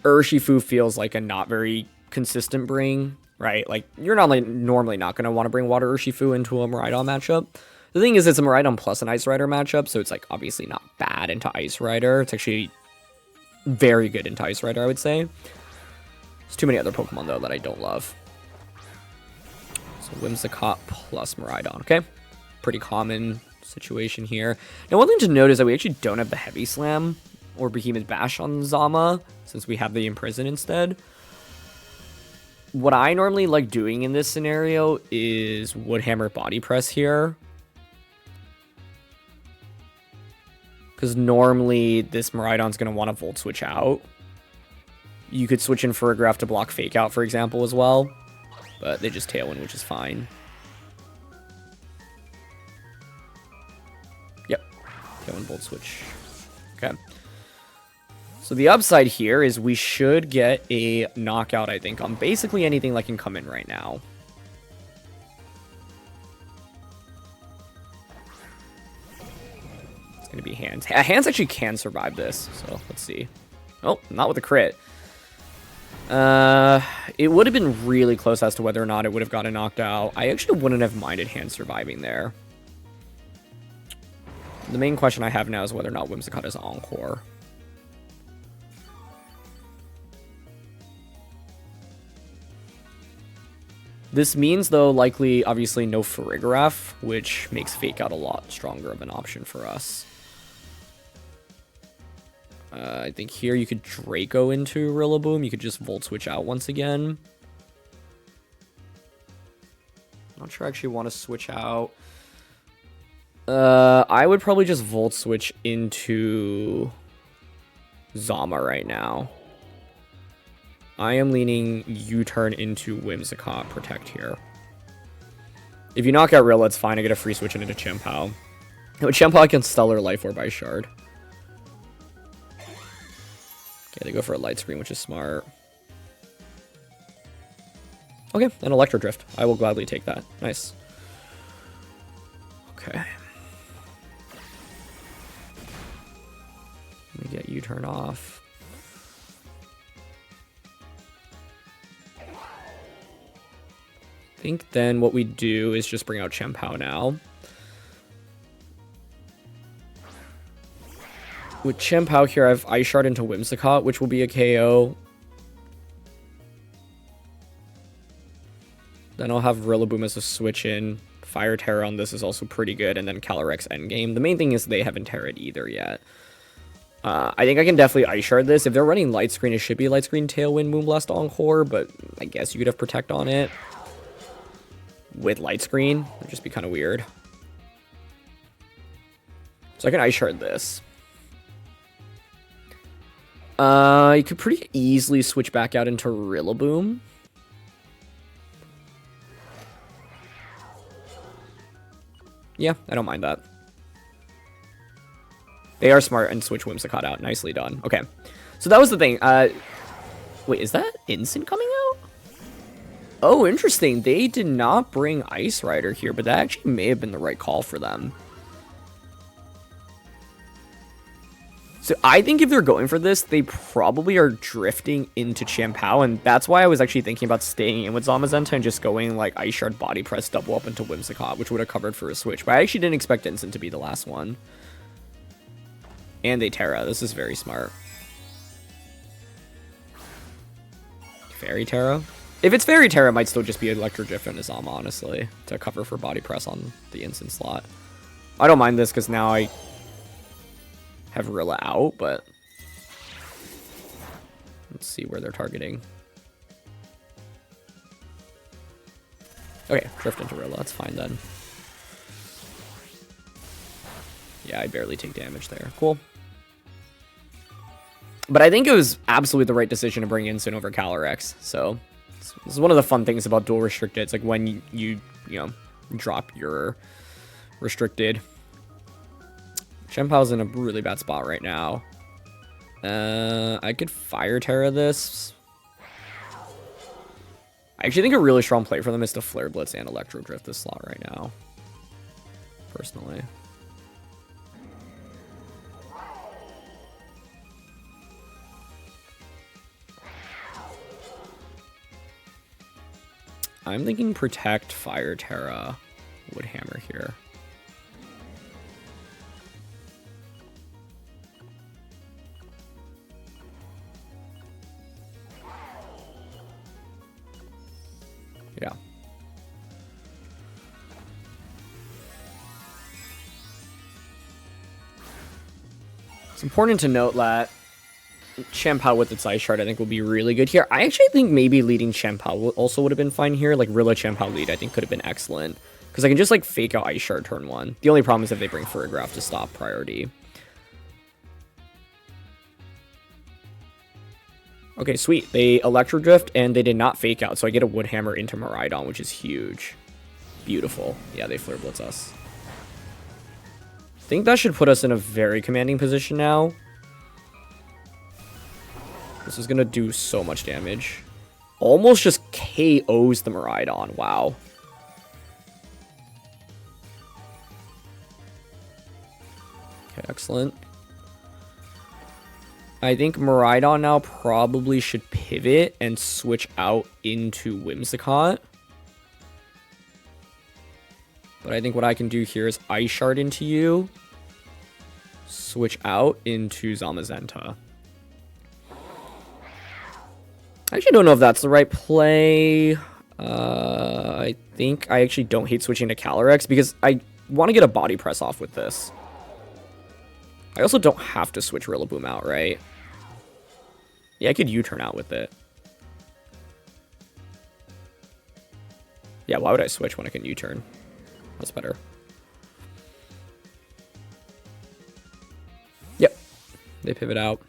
Urshifu feels like a not very consistent bring, right? Like, you're normally not going to want to bring Water Urshifu into a Miraidon matchup. The thing is, it's a Miraidon plus an Ice Rider matchup, so it's like obviously not bad into Ice Rider. It's actually very good into Ice Rider, I would say. There's too many other Pokemon, though, that I don't love. So Whimsicott plus Miraidon, okay? Pretty common situation here. Now, one thing to note is that we actually don't have the Heavy Slam or Behemoth Bash on Zama, since we have the Imprison instead. What I normally like doing in this scenario is Woodhammer Body Press here. Because normally this Miraidon's going to want to Volt Switch out. You could switch in Farigiraf to block Fake Out, for example, as well. But they just Tailwind, which is fine. Yep. Tailwind Volt Switch. Okay. So the upside here is we should get a knockout, I think, on basically anything that can come in right now. Going to be Hands. Hands actually can survive this, so let's see. Oh, not with a crit. It would have been really close as to whether or not it would have gotten knocked out. I actually wouldn't have minded Hands surviving there. The main question I have now is whether or not Whimsicott is Encore. This means, though, likely, obviously, no Farigiraf, which makes Fake Out a lot stronger of an option for us. I think here you could Draco into Rillaboom. You could just Volt Switch out once again. Not sure I actually want to switch out. I would probably just Volt Switch into Zama right now. I am leaning U-turn into Whimsicott Protect here. If you knock out Rilla, it's fine. I get a free switch into Chien Pao. With Chien Pao, I can Stellar Life Orb by Shard. Okay, they go for a Light Screen, which is smart. Okay, an Electro Drift. I will gladly take that. Nice. Okay. Let me get U-turn off. I think then what we do is just bring out Chien Pao now. With Chien Pao here, I have Ice Shard into Whimsicott, which will be a KO. Then I'll have Rillaboom as a switch in. Fire Terra on this is also pretty good, and then Calyrex endgame. The main thing is they haven't Terra'd either yet. I think I can definitely Ice Shard this. If they're running Light Screen, it should be Light Screen, Tailwind, Moonblast, Encore, but I guess you could have Protect on it. With Light Screen, it would just be kind of weird. So I can Ice Shard this. You could pretty easily switch back out into Rillaboom. Yeah, I don't mind that. They are smart and switch Whimsicott out. Nicely done. Okay, so that was the thing. Wait, is that Instant coming out? Oh, interesting. They did not bring Ice Rider here, but that actually may have been the right call for them. So I think if they're going for this, they probably are drifting into Chien Pao, and that's why I was actually thinking about staying in with Zamazenta and just going like Ice Shard, Body Press, double up into Whimsicott, which would have covered for a switch. But I actually didn't expect Instant to be the last one. And they Terra. This is very smart. Fairy Terra? If it's Fairy Terra, it might still just be Electro Drift and a Zama, honestly, to cover for Body Press on the Instant slot. I don't mind this because now I have Rilla out, but let's see where they're targeting. Okay, Drift into Rilla. That's fine then. Yeah, I barely take damage there. Cool. But I think it was absolutely the right decision to bring Instant over Calyrex. So this is one of the fun things about dual restricted. It's like when you know, drop your restricted. Chien Pao's in a really bad spot right now. I could Fire Terra this. I actually think a really strong play for them is to Flare Blitz and Electro Drift this slot right now. Personally. I'm thinking Protect, Fire Terra, Woodhammer here. Yeah. It's important to note that Chien Pao with its Ice Shard I think will be really good here. I actually think maybe leading Chien Pao also would have been fine here. Like Rilla Chien Pao lead I think could have been excellent. Because I can just like fake out Ice Shard turn 1. The only problem is if they bring Furgraph to stop priority. Okay, sweet. They Electro Drift and they did not fake out. So I get a Woodhammer into Miraidon, which is huge. Beautiful. Yeah, they Flare Blitz us. I think that should put us in a very commanding position now. This is going to do so much damage. Almost just KOs the Miraidon. Wow. Okay, excellent. I think Miraidon now probably should pivot and switch out into Whimsicott. But I think what I can do here is Ice Shard into you. Switch out into Zamazenta. I actually don't know if that's the right play. I think I actually don't hate switching to Calyrex because I want to get a Body Press off with this. I also don't have to switch Rillaboom out, right? Yeah, I could U-turn out with it. Yeah, why would I switch when I can U-turn? That's better. Yep. They pivot out.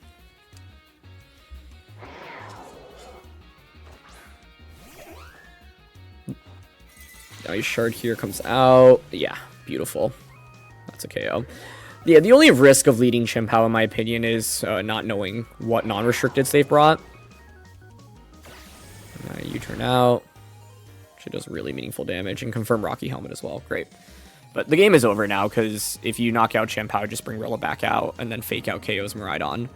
Ice Shard here comes out. Yeah, beautiful. That's a KO. Yeah, the only risk of leading Chien Pao, in my opinion, is not knowing what non-restricteds they've brought. You turn out. She does really meaningful damage, and confirm Rocky Helmet as well. Great. But the game is over now, because if you knock out Chien Pao, just bring Rilla back out, and then fake out KO's Miraidon.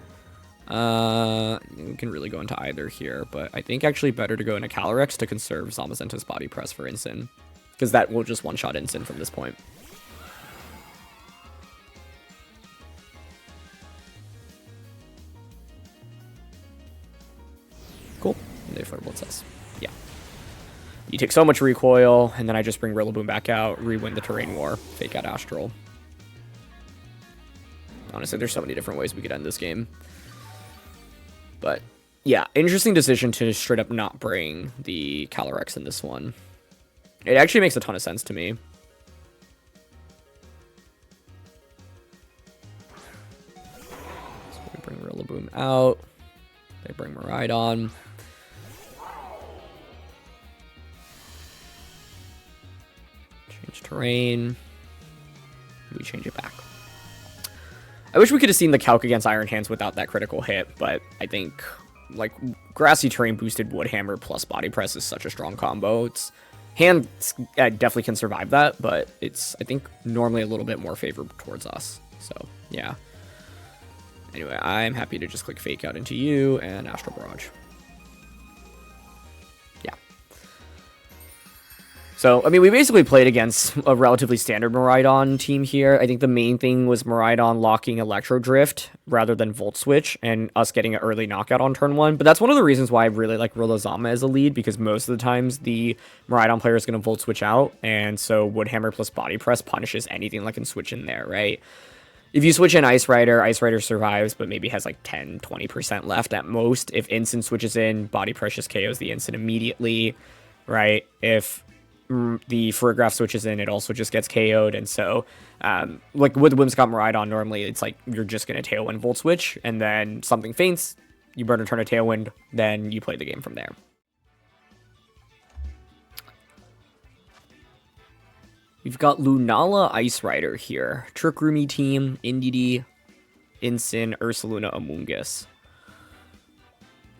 We can really go into either here, but I think actually better to go into Calyrex to conserve Zamazenta's body press for Incin, because that will just one-shot Incin from this point. Cool. And they Firebolt says, yeah. You take so much recoil, and then I just bring Rillaboom back out, re-win the Terrain War, fake out Astral. Honestly, there's so many different ways we could end this game. But, yeah, interesting decision to straight up not bring the Calyrex in this one. It actually makes a ton of sense to me. So we bring Rillaboom out. They bring Miraidon. Change terrain. We change it back. I wish we could have seen the calc against Iron Hands without that critical hit, but I think, like, Grassy Terrain boosted Woodhammer plus Body Press is such a strong combo. It's Hands definitely can survive that, but it's, I think, normally a little bit more favored towards us. So, yeah. Anyway, I'm happy to just click Fake Out into you and Astral Barrage. Yeah. So, I mean, we basically played against a relatively standard Miraidon team here. I think the main thing was Miraidon locking Electro Drift rather than Volt Switch and us getting an early knockout on turn 1. But that's one of the reasons why I really like Rilla Zama as a lead, because most of the times the Miraidon player is going to Volt Switch out, and so Woodhammer plus Body Press punishes anything that can switch in there, right? If you switch in Ice Rider survives, but maybe has like 10-20% left at most. If Incin switches in, Body Precious KOs the Incin immediately, right? If the Ferrograph switches in, it also just gets KO'd. And so, like with Whimsicott Miraidon, normally it's like you're just going to Tailwind Volt Switch, and then something faints, you burn a turn of Tailwind, then you play the game from there. We've got Lunala Ice Rider here. Trick Roomy team, Indeedee, Incin, Ursaluna, Amoonguss.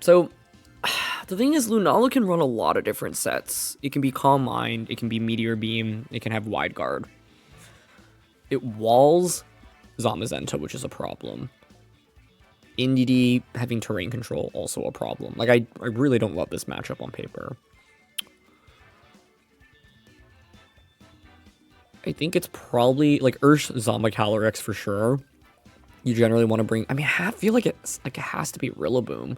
So, the thing is, Lunala can run a lot of different sets. It can be Calm Mind, it can be Meteor Beam, it can have Wide Guard. It walls Zamazenta, which is a problem. Indeedee having terrain control, also a problem. Like, I really don't love this matchup on paper. I think it's probably, like, Zama Calyrex for sure. You generally want to bring... I mean, I feel like it has to be Rillaboom.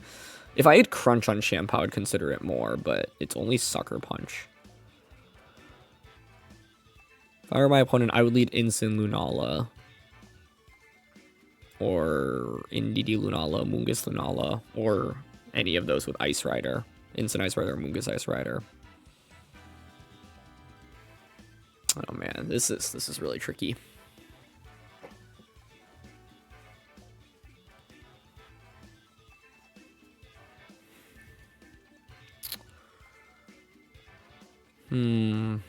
If I had Crunch on Chien Pao, I'd consider it more, but it's only Sucker Punch. If I were my opponent, I would lead Incin Lunala. Or Indeedee Lunala, Amoonguss Lunala, or any of those with Ice Rider. Incin Ice Rider, Amoonguss Ice Rider. Oh man, this is really tricky. I'm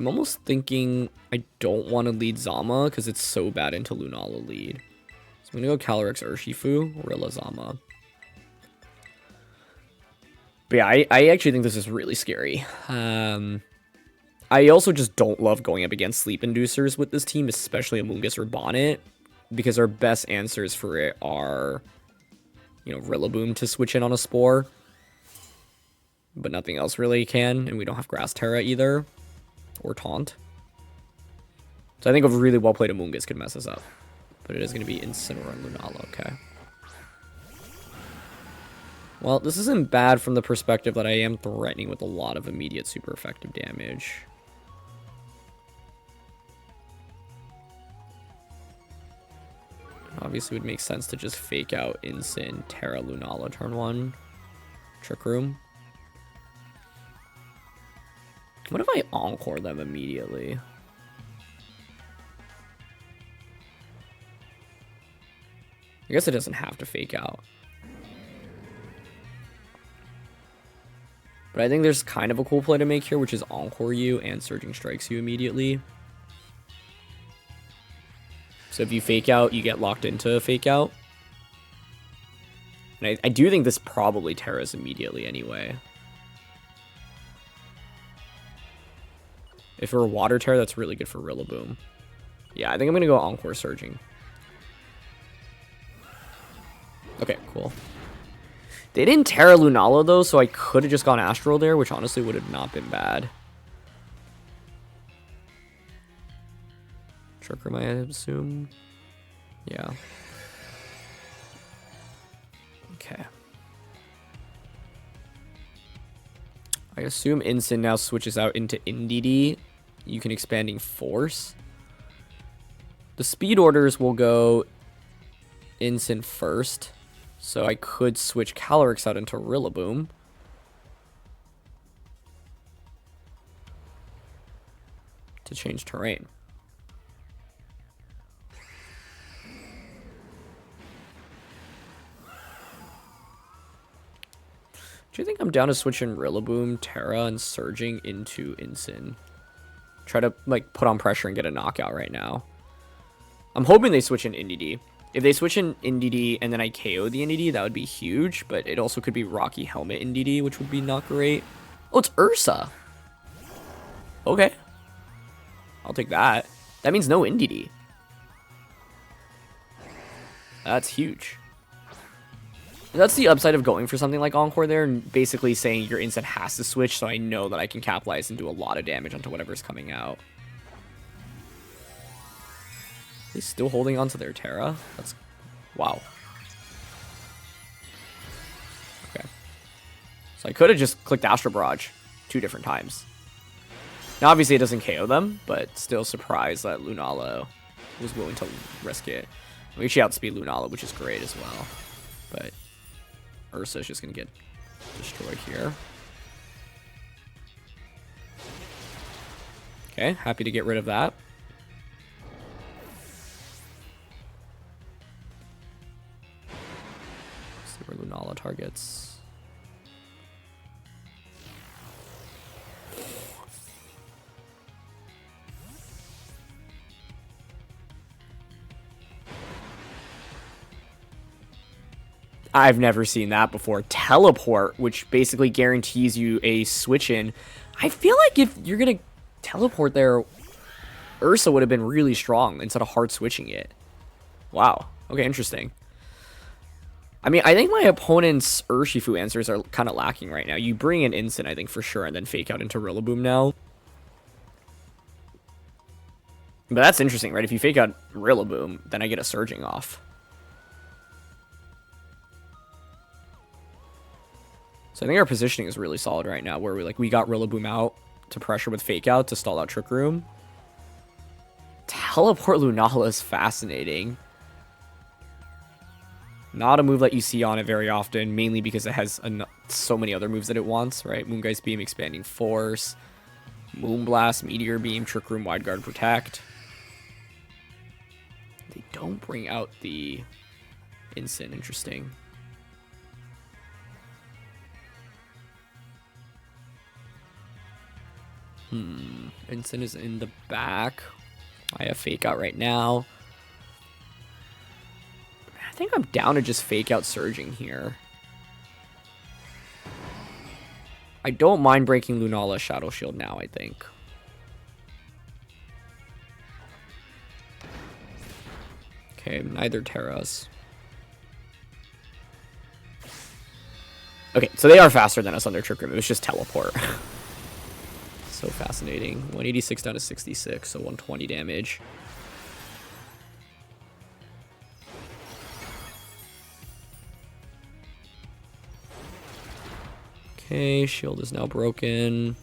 almost thinking I don't want to lead Zama because it's so bad into Lunala lead. So I'm gonna go Calyrex Urshifu, Rilla Zama. But yeah, I actually think this is really scary. I also just don't love going up against sleep inducers with this team, especially Amoonguss or Bonnet, because our best answers for it are, you know, Rillaboom to switch in on a Spore, but nothing else really can, and we don't have Grass Terra either, or Taunt. So I think a really well-played Amoonguss could mess us up, but it is going to be Incineroar and Lunala, okay. Well, this isn't bad from the perspective that I am threatening with a lot of immediate super effective damage. Obviously, it would make sense to just fake out Incin, Terra, Lunala turn 1. Trick Room. What if I Encore them immediately? I guess it doesn't have to fake out. But I think there's kind of a cool play to make here, which is Encore you and Surging Strikes you immediately. So if you fake out, you get locked into a fake out. And I do think this probably Terras immediately anyway. If it were Water Terra, that's really good for Rillaboom. Yeah, I think I'm going to go Encore Surging. Okay, cool. They didn't Terra Lunala though, so I could have just gone Astral there, which honestly would have not been bad. Trick Room, I assume. Yeah. Okay. I assume Incin now switches out into Indeedee. You can Expanding Force. The speed orders will go Incin first. So I could switch Calyrex out into Rillaboom. To change terrain. Do you think I'm down to switching Rillaboom, Terra, and Surging into Incin? Try to, like, put on pressure and get a knockout right now. I'm hoping they switch in Indeedee. If they switch in Indeedee and then I KO the Indeedee, that would be huge. But it also could be Rocky Helmet Indeedee, which would be not great. Oh, it's Ursa. Okay. I'll take that. That means no Indeedee. That's huge. That's the upside of going for something like Encore there, and basically saying your Incin has to switch, so I know that I can capitalize and do a lot of damage onto whatever's coming out. He's still holding on to their Terra? That's... wow. Okay. So I could have just clicked Astral Barrage 2 different times. Now obviously it doesn't KO them, but still surprised that Lunala was willing to risk it. We actually outspeed Lunala, which is great as well. But Ursa's just going to get destroyed here. Okay, happy to get rid of that. Let's see where Lunala targets. I've never seen that before. Teleport, which basically guarantees you a switch in. I feel like if you're going to teleport there, Ursa would have been really strong instead of hard switching it. Wow. Okay, interesting. I mean, I think my opponent's Urshifu answers are kind of lacking right now. You bring in Incin, I think, for sure, and then fake out into Rillaboom now. But that's interesting, right? If you fake out Rillaboom, then I get a Surging off. So I think our positioning is really solid right now, where we got Rillaboom out to pressure with Fake Out to stall out Trick Room. Teleport Lunala is fascinating. Not a move that you see on it very often, mainly because it has so many other moves that it wants, right? Moongeist Beam, Expanding Force, Moonblast, Meteor Beam, Trick Room, Wide Guard, Protect. They don't bring out the Incin. Interesting. Incin is in the back. I have Fake Out right now. I think I'm down to just Fake Out Surging here. I don't mind breaking Lunala Shadow Shield now, I think. Okay, neither Terras. Okay, so they are faster than us on their Trick Room. It was just Teleport. So fascinating. 186 down to 66, so 120 damage. Okay, shield is now broken.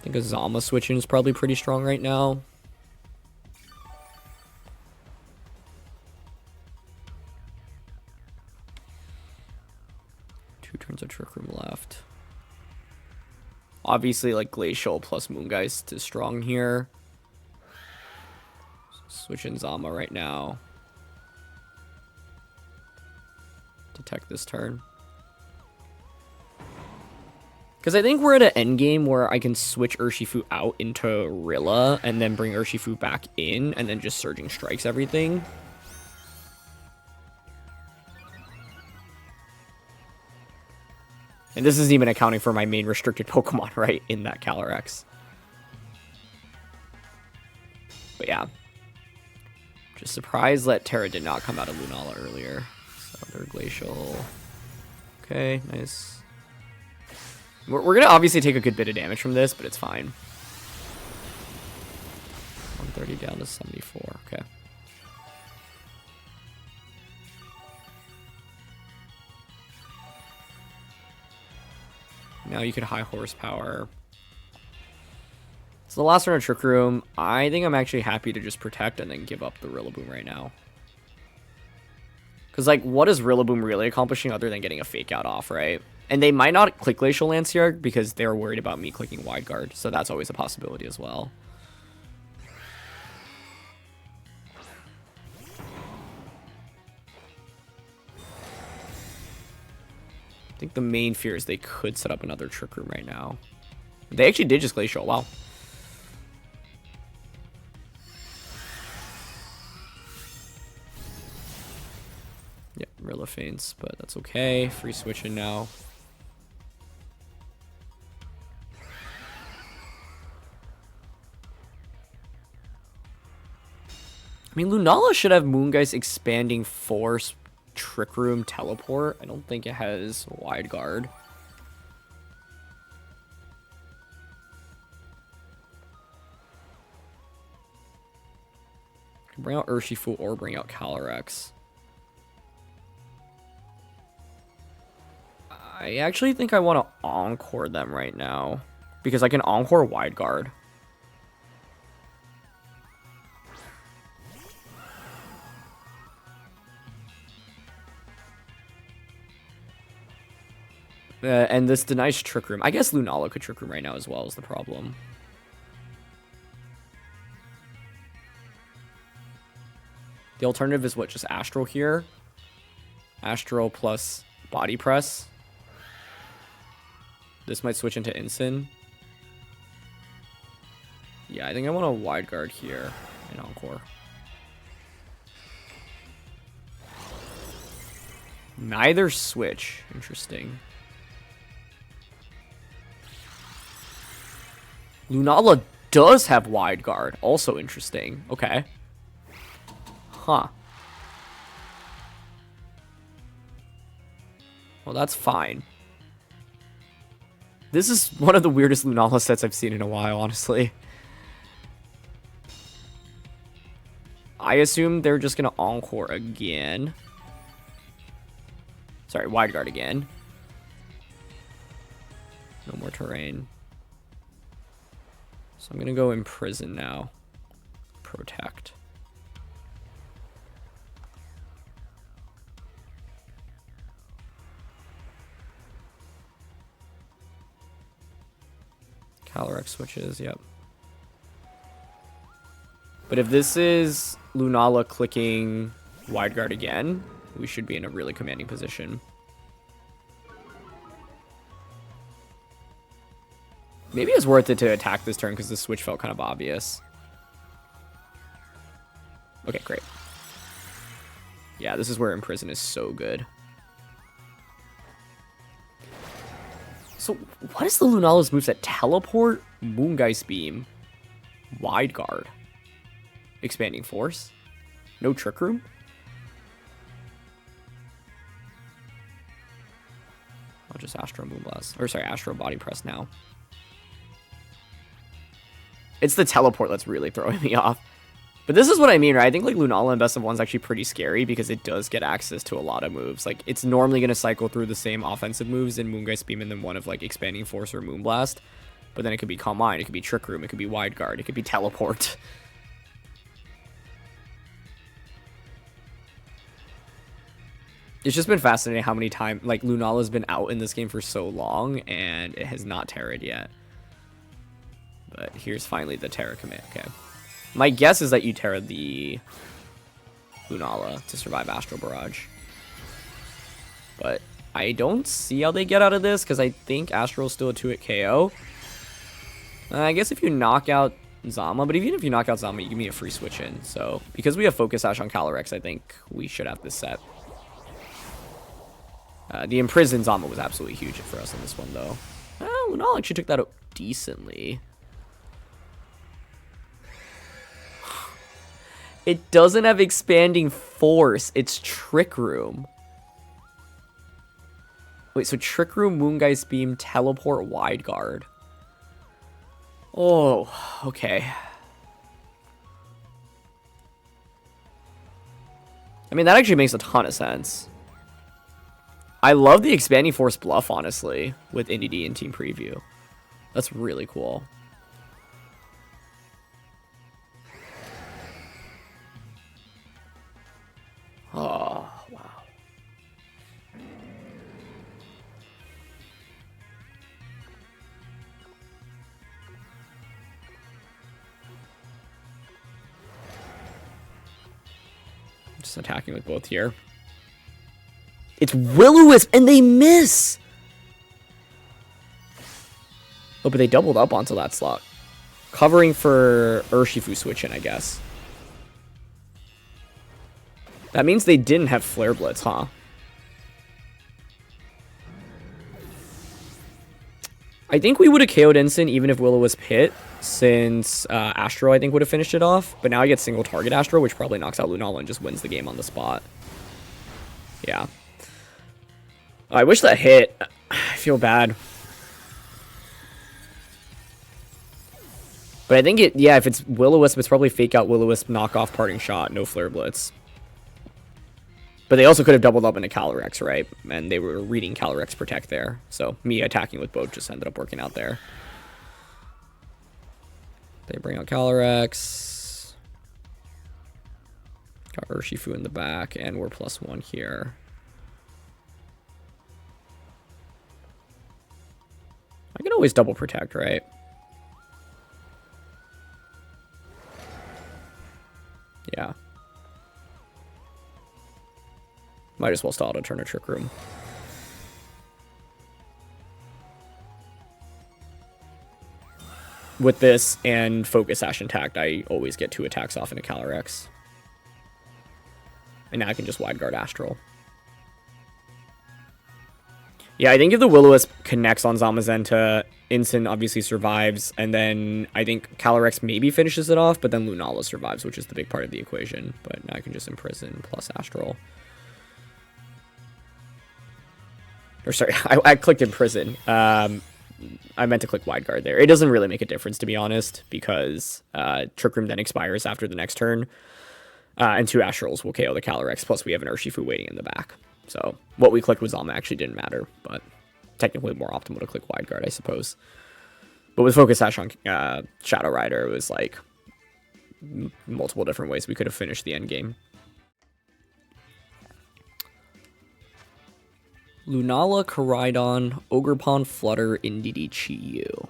I think a Zama switching is probably pretty strong right now. Turns of Trick Room left. Obviously, like Glacial plus Moongeist is strong here. Switch in Zama right now. Detect this turn. Because I think we're at an end game where I can switch Urshifu out into Rilla and then bring Urshifu back in and then just Surging Strikes everything. And this isn't even accounting for my main restricted Pokemon, right, in that Calyrex. But yeah. Just surprised that Terra did not come out of Lunala earlier. So they're Glacial. Okay, nice. We're going to obviously take a good bit of damage from this, but it's fine. 130 down to 74, okay. Now you could high horsepower. So the last round of Trick Room, I think I'm actually happy to just protect and then give up the Rillaboom right now. Because, like, what is Rillaboom really accomplishing other than getting a Fake Out off, right? And they might not click Glacial Lance here because they're worried about me clicking Wide Guard. So that's always a possibility as well. I think the main fear is they could set up another Trick Room right now. They actually did just Glacial. Wow. Yep, Rilla faints, but that's okay. Free switching now. I mean, Lunala should have Moongeist Expanding Force, Trick Room, Teleport. I don't think it has Wide Guard. Can bring out Urshifu or bring out Calyrex. I actually think I want to Encore them right now because I can Encore Wide Guard. And this denies Trick Room. I guess Lunala could Trick Room right now as well is the problem. The alternative is what? Just Astral here? Astral plus Body Press. This might switch into Incin. Yeah, I think I want a Wide Guard here in Encore. Neither switch. Interesting. Lunala does have Wide Guard. Also interesting. Okay. Huh. Well, that's fine. This is one of the weirdest Lunala sets I've seen in a while, honestly. I assume they're just going to Encore again. Sorry, Wide Guard again. No more terrain. So I'm going to go Imprison now. Protect. Calyrex switches, yep. But if this is Lunala clicking Wide Guard again, we should be in a really commanding position. Maybe it's worth it to attack this turn because the switch felt kind of obvious. Okay, great. Yeah, this is where Imprison is so good. So, what is the Lunala's moveset? Teleport, Moongeist Beam, Wide Guard, Expanding Force, no Trick Room? I'll just Astro Moonblast. Or sorry, Astro Body Press now. It's the teleport that's really throwing me off. But this is what I mean, right? I think like Lunala in Best of One's actually pretty scary because it does get access to a lot of moves. Like, it's normally going to cycle through the same offensive moves in Moongeist Beam and then one of like Expanding Force or Moonblast. But then it could be Calm Mind, it could be Trick Room, it could be Wide Guard, it could be Teleport. It's just been fascinating how many times, like, Lunala's been out in this game for so long and it has not terra'd yet. But here's finally the Terra command, okay. My guess is that you Terra the Lunala to survive Astral Barrage. But I don't see how they get out of this, because I think Astral's still a 2-hit KO. I guess if you knock out Zama, but even if you knock out Zama, you give me a free switch in. So, because we have Focus Sash on Calyrex, I think we should have this set. The Imprison Zama was absolutely huge for us in this one, though. Lunala actually took that out decently. It doesn't have Expanding Force. It's Trick Room. Wait, so Trick Room, Moongeist Beam, Teleport, Wide Guard. Oh, okay. I mean, that actually makes a ton of sense. I love the Expanding Force bluff, honestly, with NDD and Team Preview. That's really cool. Oh, wow. Just attacking with both here. It's Will-O-Wisp, and they miss! Oh, but they doubled up onto that slot. Covering for Urshifu switch in, I guess. That means they didn't have Flare Blitz, huh? I think we would have KO'd Ensign even if Will-O-Wisp hit, since Astro, I think, would have finished it off. But now I get single target Astro, which probably knocks out Lunala and just wins the game on the spot. Yeah. I wish that hit. I feel bad. But I think it, yeah, if it's Will-O-Wisp, it's probably Fake Out Will-O-Wisp, knockoff Parting Shot, no Flare Blitz. But they also could have doubled up into Calyrex, right? And they were reading Calyrex Protect there. So me attacking with both just ended up working out there. They bring out Calyrex. Got Urshifu in the back, and we're +1 here. I can always double protect, right? Yeah. Might as well stall to turn a Trick Room. With this and Focus Sash intact, I always get 2 attacks off into Calyrex. And now I can just Wide Guard Astral. Yeah, I think if the Will-O-Wisp connects on Zamazenta, Instant obviously survives, and then I think Calyrex maybe finishes it off, but then Lunala survives, which is the big part of the equation. But now I can just Imprison plus Astral. Or sorry, I clicked Imprison. I meant to click Wide Guard there. It doesn't really make a difference, to be honest, because Trick Room then expires after the next turn. And 2 Astrals will KO the Calyrex, plus we have an Urshifu waiting in the back. So what we clicked with Zama actually didn't matter, but technically more optimal to click Wide Guard, I suppose. But with Focus Sash on Shadow Rider, it was like multiple different ways we could have finished the end game. Lunala, Koraidon, Ogerpon, Flutter, NDD, Chi-Yu.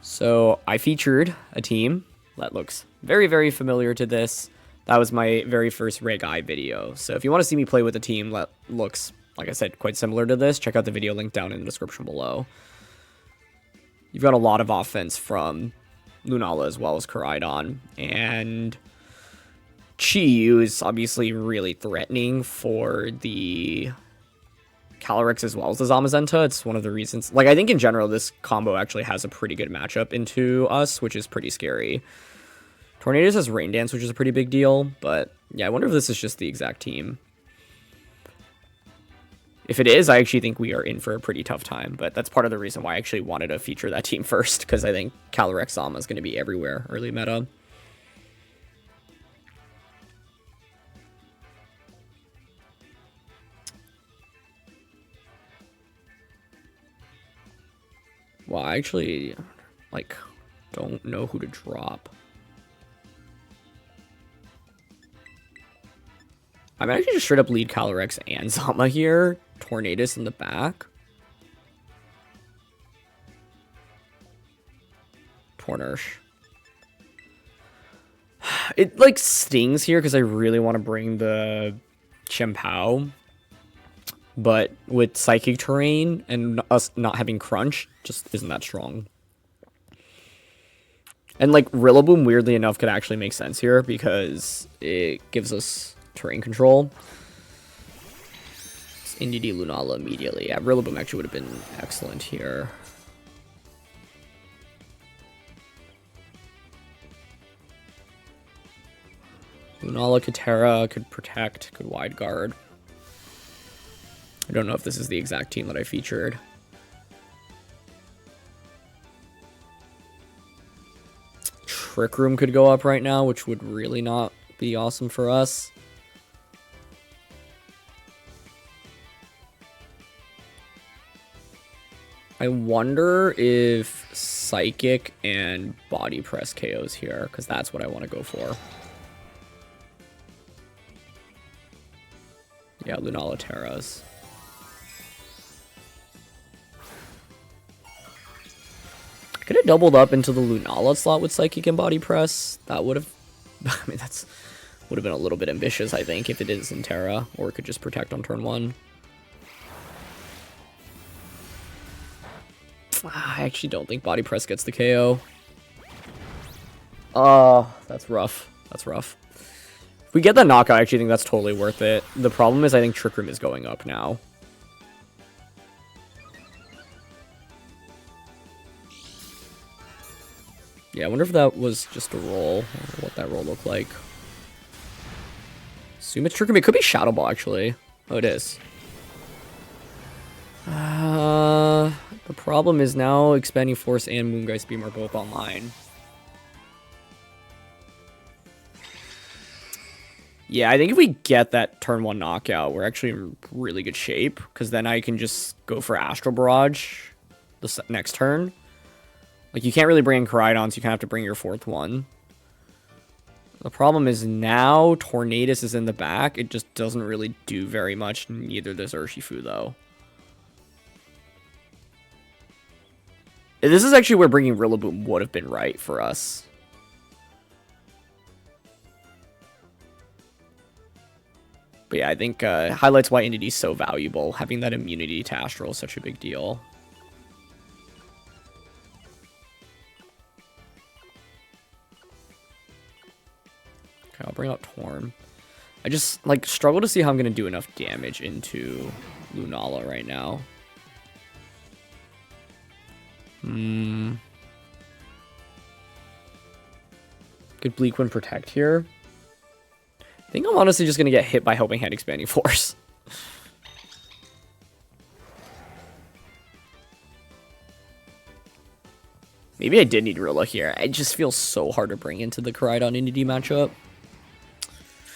So I featured a team that looks very, very familiar to this. That was my very first Reg I video. So if you want to see me play with a team that looks, like I said, quite similar to this, check out the video link down in the description below. You've got a lot of offense from Lunala as well as Koraidon. And Chi-Yu is obviously really threatening for the Calyrex as well as the Zamazenta. It's one of the reasons. Like, I think in general, this combo actually has a pretty good matchup into us, which is pretty scary. Tornadus has Rain Dance, which is a pretty big deal, but yeah, I wonder if this is just the exact team. If it is, I actually think we are in for a pretty tough time, but that's part of the reason why I actually wanted to feature that team first, because I think Calyrex Zama is going to be everywhere early meta. Well, I actually, like, don't know who to drop. I might actually just straight up lead Calyrex and Zama here. Tornadus in the back. Tornursh. It, like, stings here because I really want to bring the Chien Pao. But with Psychic Terrain and us not having Crunch, just isn't that strong. And, like, Rillaboom, weirdly enough, could actually make sense here because it gives us terrain control. It's NDD Lunala immediately. Yeah, Rillaboom actually would have been excellent here. Lunala Katera could protect, could wide guard. I don't know if this is the exact team that I featured. Trick Room could go up right now, which would really not be awesome for us. I wonder if Psychic and Body Press KOs here, because that's what I want to go for. Yeah, Lunala Terras. Could have doubled up into the Lunala slot with Psychic and Body Press. That would have... I mean, that's... would have been a little bit ambitious, I think, if it is in Terra. Or it could just protect on turn 1. I actually don't think Body Press gets the KO. Oh, that's rough. That's rough. If we get that knockout, I actually think that's totally worth it. The problem is I think Trick Room is going up now. Yeah, I wonder if that was just a roll, or what that roll looked like. Assume it's Trick Room. It could be Shadow Ball, actually. Oh, it is. The problem is now Expanding Force and Moongeist Beam are both online. Yeah, I think if we get that turn 1 knockout, we're actually in really good shape, because then I can just go for Astral Barrage the next turn. Like, you can't really bring in Koraidon, so you kind of have to bring your 4th one. The problem is now Tornadus is in the back. It just doesn't really do very much. Neither does Urshifu, though. This is actually where bringing Rillaboom would have been right for us. But yeah, I think highlights why Entity is so valuable. Having that immunity to Astral is such a big deal. Okay, I'll bring out Torm. I just, like, struggle to see how I'm going to do enough damage into Lunala right now. Could Bleak Wind protect here? I think I'm honestly just going to get hit by Helping Hand Expanding Force. Maybe I did need Rilla here. It just feels so hard to bring into the Koraidon Entity matchup.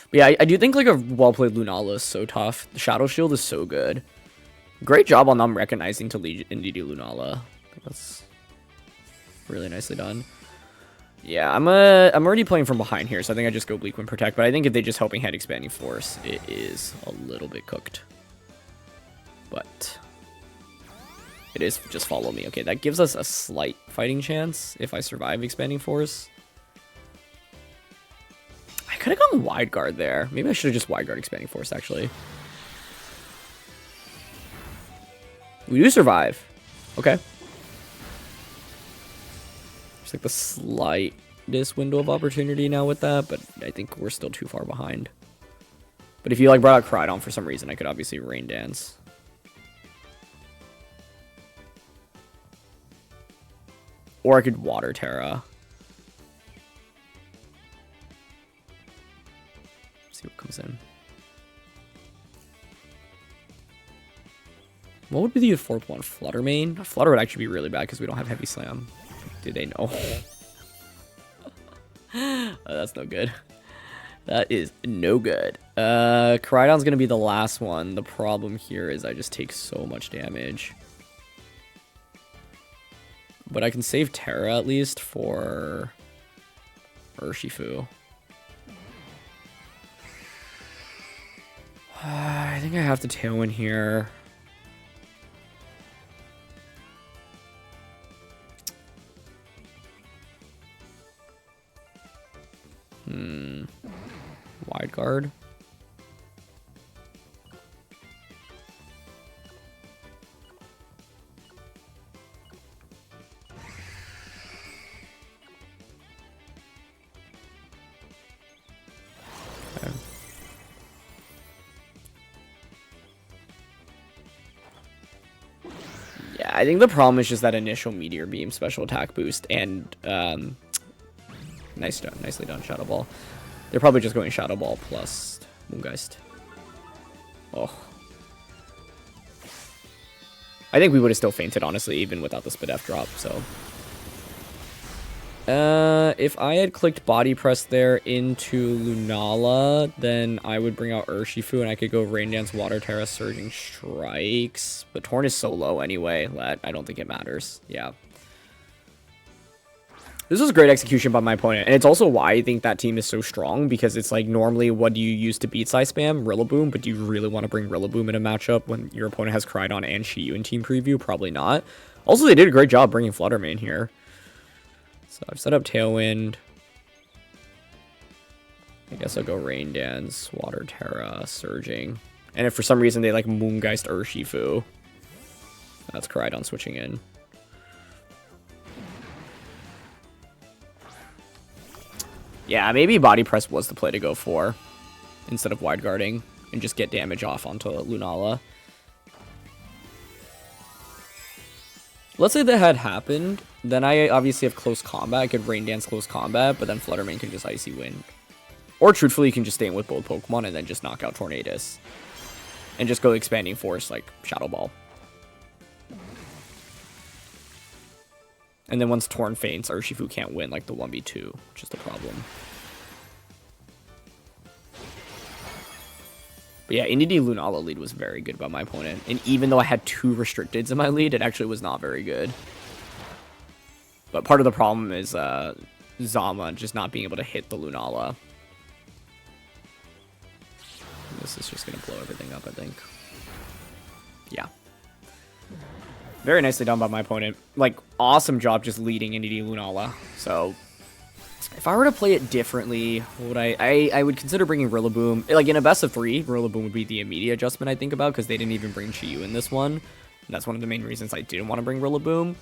But yeah, I do think like a well-played Lunala is so tough. The Shadow Shield is so good. Great job on them recognizing to lead Entity Lunala. I think that's really nicely done. Yeah, I'm already playing from behind here, so I think I just go Bleak Wind Protect. But I think if they just Helping Hand Expanding Force, it is a little bit cooked. But it is just Follow Me. Okay, that gives us a slight fighting chance if I survive Expanding Force. I could have gone Wide Guard there. Maybe I should have just Wide Guard Expanding Force, actually. We do survive. Okay. Like the slightest window of opportunity now with that, but I think we're still too far behind. But if you like brought out Koraidon for some reason, I could obviously Rain Dance. Or I could Water Terra. See what comes in. What would be the 4th one? Flutter Mane? Flutter would actually be really bad because we don't have Heavy Slam. Do they know? Oh, that's no good. That is no good. Koraidon's gonna be the last one. The problem here is I just take so much damage. But I can save Terra at least for Urshifu. I think I have to Tailwind here. Wide Guard. I think the problem is just that initial Meteor Beam special attack boost and nicely done Shadow Ball. They're probably just going Shadow Ball plus Moongeist. Oh. I think we would have still fainted, honestly, even without the Spadef drop, so. If I had clicked Body Press there into Lunala, then I would bring out Urshifu and I could go Rain Dance, Water Terra, Surging Strikes. But Torn is so low anyway that I don't think it matters. Yeah. This was great execution by my opponent, and it's also why I think that team is so strong, because it's like, normally what do you use to beat Psy Spam? Rillaboom, but do you really want to bring Rillaboom in a matchup when your opponent has Korai and Shiyu in Team Preview? Probably not. Also, they did a great job bringing Fluttermane here. So I've set up Tailwind. I guess I'll go Rain Dance, Water Terra, Surging. And if for some reason they like Moongeist Urshifu, that's Korai switching in. Yeah, maybe Body Press was the play to go for instead of Wide Guarding and just get damage off onto Lunala. Let's say that had happened, then I obviously have Close Combat. I could Rain Dance Close Combat, but then Fluttermane can just Icy Wind. Or truthfully, you can just stay in with both Pokemon and then just knock out Tornadus. And just go Expanding Force like Shadow Ball. And then once Torn faints, Urshifu can't win like the 1v2, which is the problem. But yeah, Indeedee Lunala lead was very good by my opponent. And even though I had 2 restricteds in my lead, it actually was not very good. But part of the problem is Zama just not being able to hit the Lunala. This is just going to blow everything up, I think. Yeah. Very nicely done by my opponent. Like, awesome job just leading Indeedee Lunala. So, if I were to play it differently, what would I would consider bringing Rillaboom. Like, in a best of 3, Rillaboom would be the immediate adjustment I think about, because they didn't even bring Chiyu in this one. And that's one of the main reasons I didn't want to bring Rillaboom.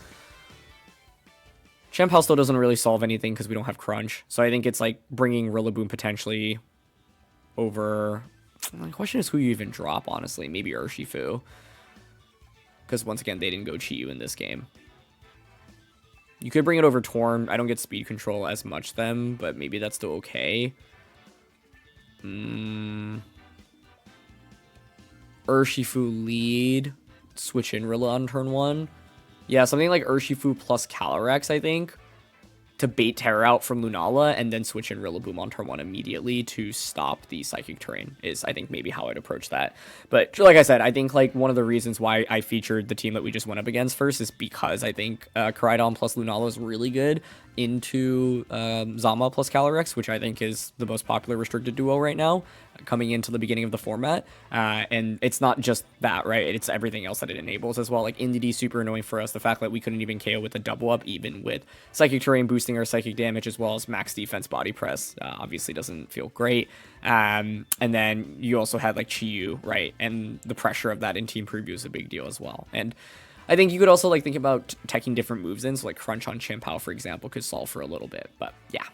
Chien Pao still doesn't really solve anything because we don't have Crunch. So I think it's like bringing Rillaboom potentially over... The question is who you even drop, honestly. Maybe Urshifu. Because once again, they didn't go Chiyu in this game. You could bring it over Torn. I don't get speed control as much then, but maybe that's still okay. Urshifu lead. Switch in Rilla on turn 1. Yeah, something like Urshifu plus Calyrex, I think, to bait Terra out from Lunala, and then switch in Rillaboom on turn 1 immediately to stop the Psychic Terrain is, I think, maybe how I'd approach that. But like I said, I think like one of the reasons why I featured the team that we just went up against first is because I think Korai plus Lunala is really good into Zama plus Calyrex, which I think is the most popular restricted duo right now, coming into the beginning of the format. And it's not just that, right? It's everything else that it enables as well. Like Indeedee, super annoying for us. The fact that we couldn't even KO with a double up, even with Psychic Terrain boosting our psychic damage as well as max defense body press, obviously doesn't feel great. And then you also had like Chiyu, right? And the pressure of that in team preview is a big deal as well. And I think you could also like think about teching different moves in, so like Crunch on Chien Pao, for example, could solve for a little bit, but yeah.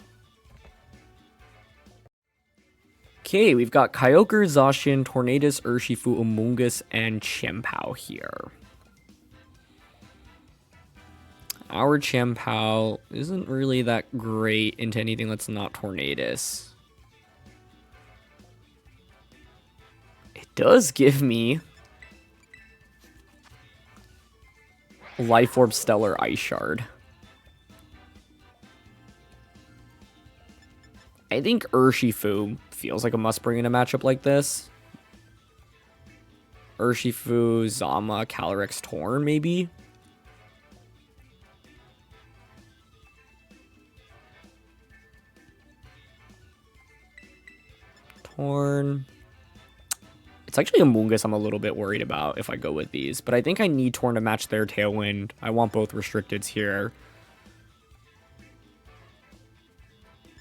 Okay, we've got Kyogre, Zacian, Tornadus, Urshifu, Amoonguss, and Chien Pao here. Our Chien Pao isn't really that great into anything that's not Tornadus. It does give me Life Orb, Stellar, Ice Shard. I think Urshifu feels like a must bring in a matchup like this. Urshifu, Zama, Calyrex, Torn, maybe? Torn. It's actually Amoonguss I'm a little bit worried about if I go with these, but I think I need Torn to match their Tailwind. I want both restricteds here.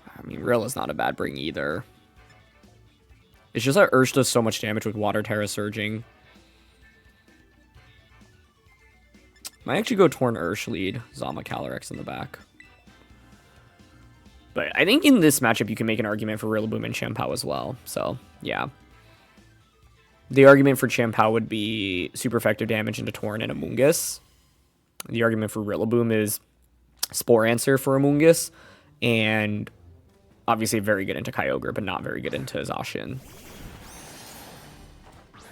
I mean, Rilla's not a bad bring either. It's just that Ursh does so much damage with Water Terra Surging. Might actually go Torn Ursh lead, Zama Calyrex in the back. But I think in this matchup you can make an argument for Rillaboom and Chien Pao as well, so yeah. The argument for Chien Pao would be super effective damage into Torn and Amoonguss. The argument for Rillaboom is Spore Answer for Amoonguss, and obviously very good into Kyogre, but not very good into Zacian.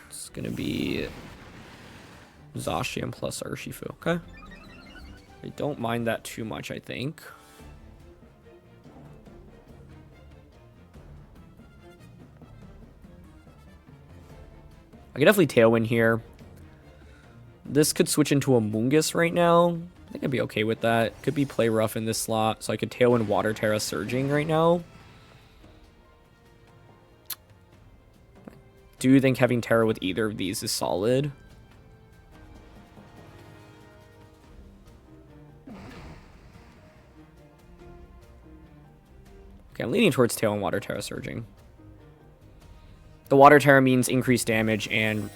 It's going to be Zacian plus Urshifu. Okay. I don't mind that too much, I think. I could definitely Tailwind here. This could switch into a Amoonguss right now. I think I'd be okay with that. Could be Play Rough in this slot, so I could Tailwind Water Terra Surging right now. I do think having Terra with either of these is solid. Okay, I'm leaning towards Tailwind Water Terra Surging. The Water Terra means increased damage and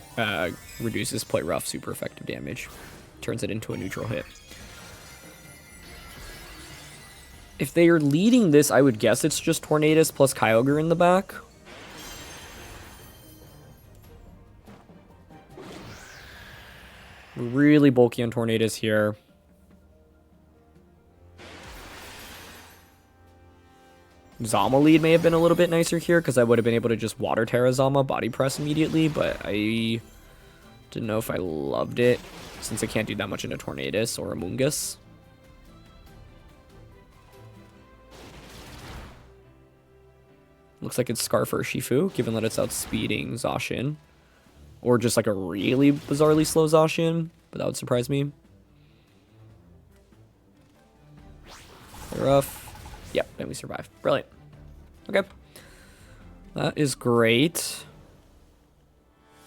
reduces Play Rough super effective damage. Turns it into a neutral hit. If they are leading this, I would guess it's just Tornadus plus Kyogre in the back. We're really bulky on Tornadus here. Zama lead may have been a little bit nicer here because I would have been able to just Water Terra Zama, Body Press immediately, but I didn't know if I loved it since I can't do that much into Tornadus or Amoonguss. Looks like it's Scarf Urshifu, given that it's outspeeding Zacian. Or just like a really bizarrely slow Zacian, but that would surprise me. Rough. Yep, and we survive. Brilliant. Okay. That is great.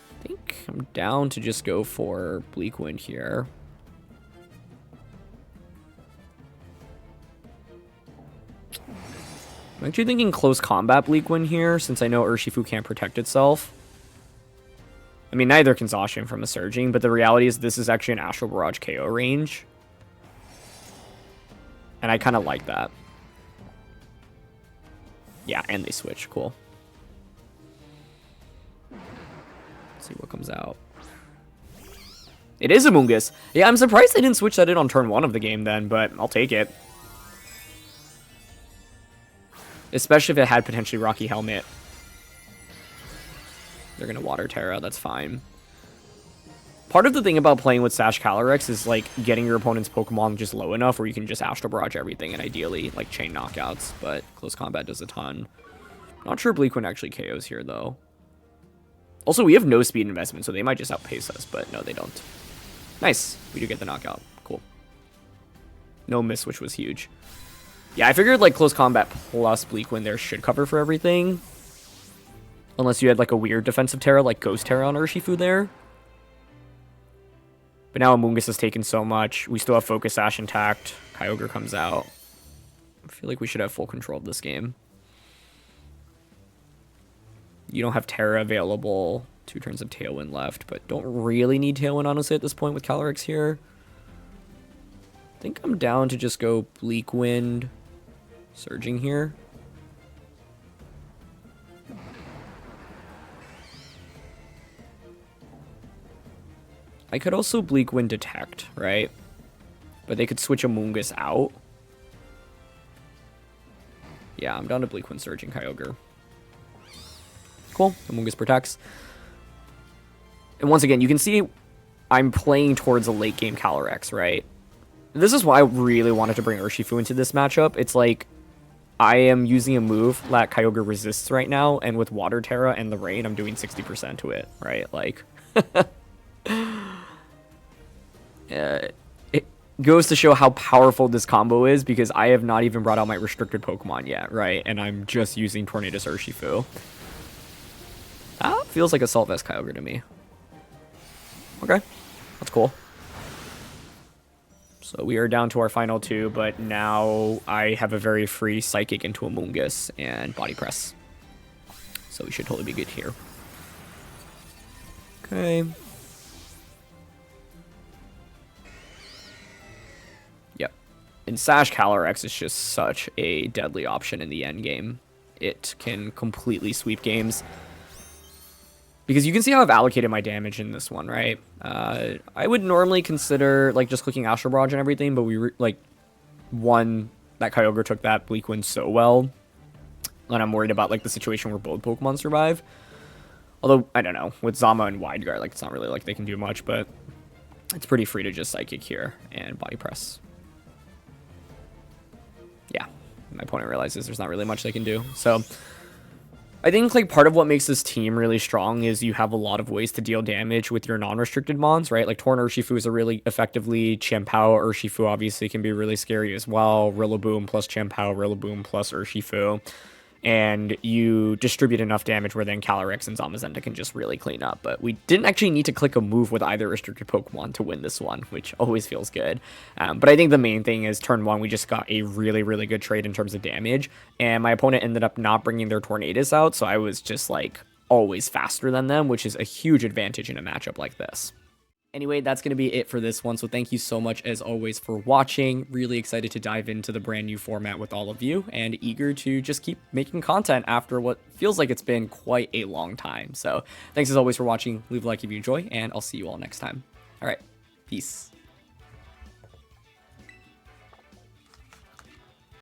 I think I'm down to just go for Bleak Wind here. I'm actually thinking close combat Bleak Wind here, since I know Urshifu can't protect itself. I mean, neither can Zacian from a Surging, but the reality is this is actually an Astral Barrage KO range. And I kind of like that. Yeah, and they switch. Cool. Let's see what comes out. It is Amoonguss. Yeah, I'm surprised they didn't switch that in on turn 1 of the game then, but I'll take it. Especially if it had potentially Rocky Helmet. They're going to Water Terra, that's fine. Part of the thing about playing with Sash Calyrex is like getting your opponent's Pokemon just low enough where you can just Astral Barrage everything and ideally like chain knockouts, but close combat does a ton. Not sure Bleak Wind actually KOs here though. Also, we have no speed investment, so they might just outpace us, but no, they don't. Nice, we do get the knockout. Cool. No miss, which was huge. Yeah, I figured like close combat plus Bleak Wind there should cover for everything. Unless you had like a weird defensive Terra like Ghost Terra on Urshifu there. But now Amoonguss has taken so much. We still have Focus Sash intact. Kyogre comes out. I feel like we should have full control of this game. You don't have Terra available. 2 turns of Tailwind left, but don't really need Tailwind honestly at this point with Calyrex here. I think I'm down to just go Bleak Wind. Surging here. I could also Bleak Wind Detect, right? But they could switch Amoonguss out. Yeah, I'm down to Bleak Wind Surging Kyogre. Cool, Amoonguss protects. And once again, you can see I'm playing towards a late game Calyrex, right? This is why I really wanted to bring Urshifu into this matchup. It's like, I am using a move that Kyogre resists right now, and with Water Terra and the Rain, I'm doing 60% to it, right? Like... it goes to show how powerful this combo is because I have not even brought out my restricted Pokemon yet, right? And I'm just using Tornadus Urshifu. That feels like Assault Vest Kyogre to me. Okay, that's cool. So we are down to our final 2, but now I have a very free Psychic into Amoonguss and Body Press. So we should totally be good here. Okay. Yep. And Sash Calyrex is just such a deadly option in the end game. It can completely sweep games. because you can see how I've allocated my damage in this one, right? I would normally consider like just clicking Astral Barrage and everything, but we that Kyogre took that Bleak Wind so well, and I'm worried about like the situation where both Pokemon survive. Although I don't know, with Zama and Wide Guard, like it's not really like they can do much, but it's pretty free to just Psychic here and Body Press. Yeah, my opponent realizes there's not really much they can do, so. I think like part of what makes this team really strong is you have a lot of ways to deal damage with your non-restricted mons, right? Like Torn Urshifu is a really effectively Chien Pao Urshifu obviously can be really scary as well. Rillaboom plus Chien Pao, Rillaboom plus Urshifu. And you distribute enough damage where then Calyrex and Zamazenta can just really clean up. But we didn't actually need to click a move with either restricted Pokemon to win this one, which always feels good. But I think the main thing is turn 1, we just got a really, really good trade in terms of damage. And my opponent ended up not bringing their Tornadus out, so I was just like always faster than them, which is a huge advantage in a matchup like this. Anyway, that's going to be it for this one, so thank you so much as always for watching. Really excited to dive into the brand new format with all of you, and eager to just keep making content after what feels like it's been quite a long time. So thanks as always for watching, leave a like if you enjoy, and I'll see you all next time. Alright, peace.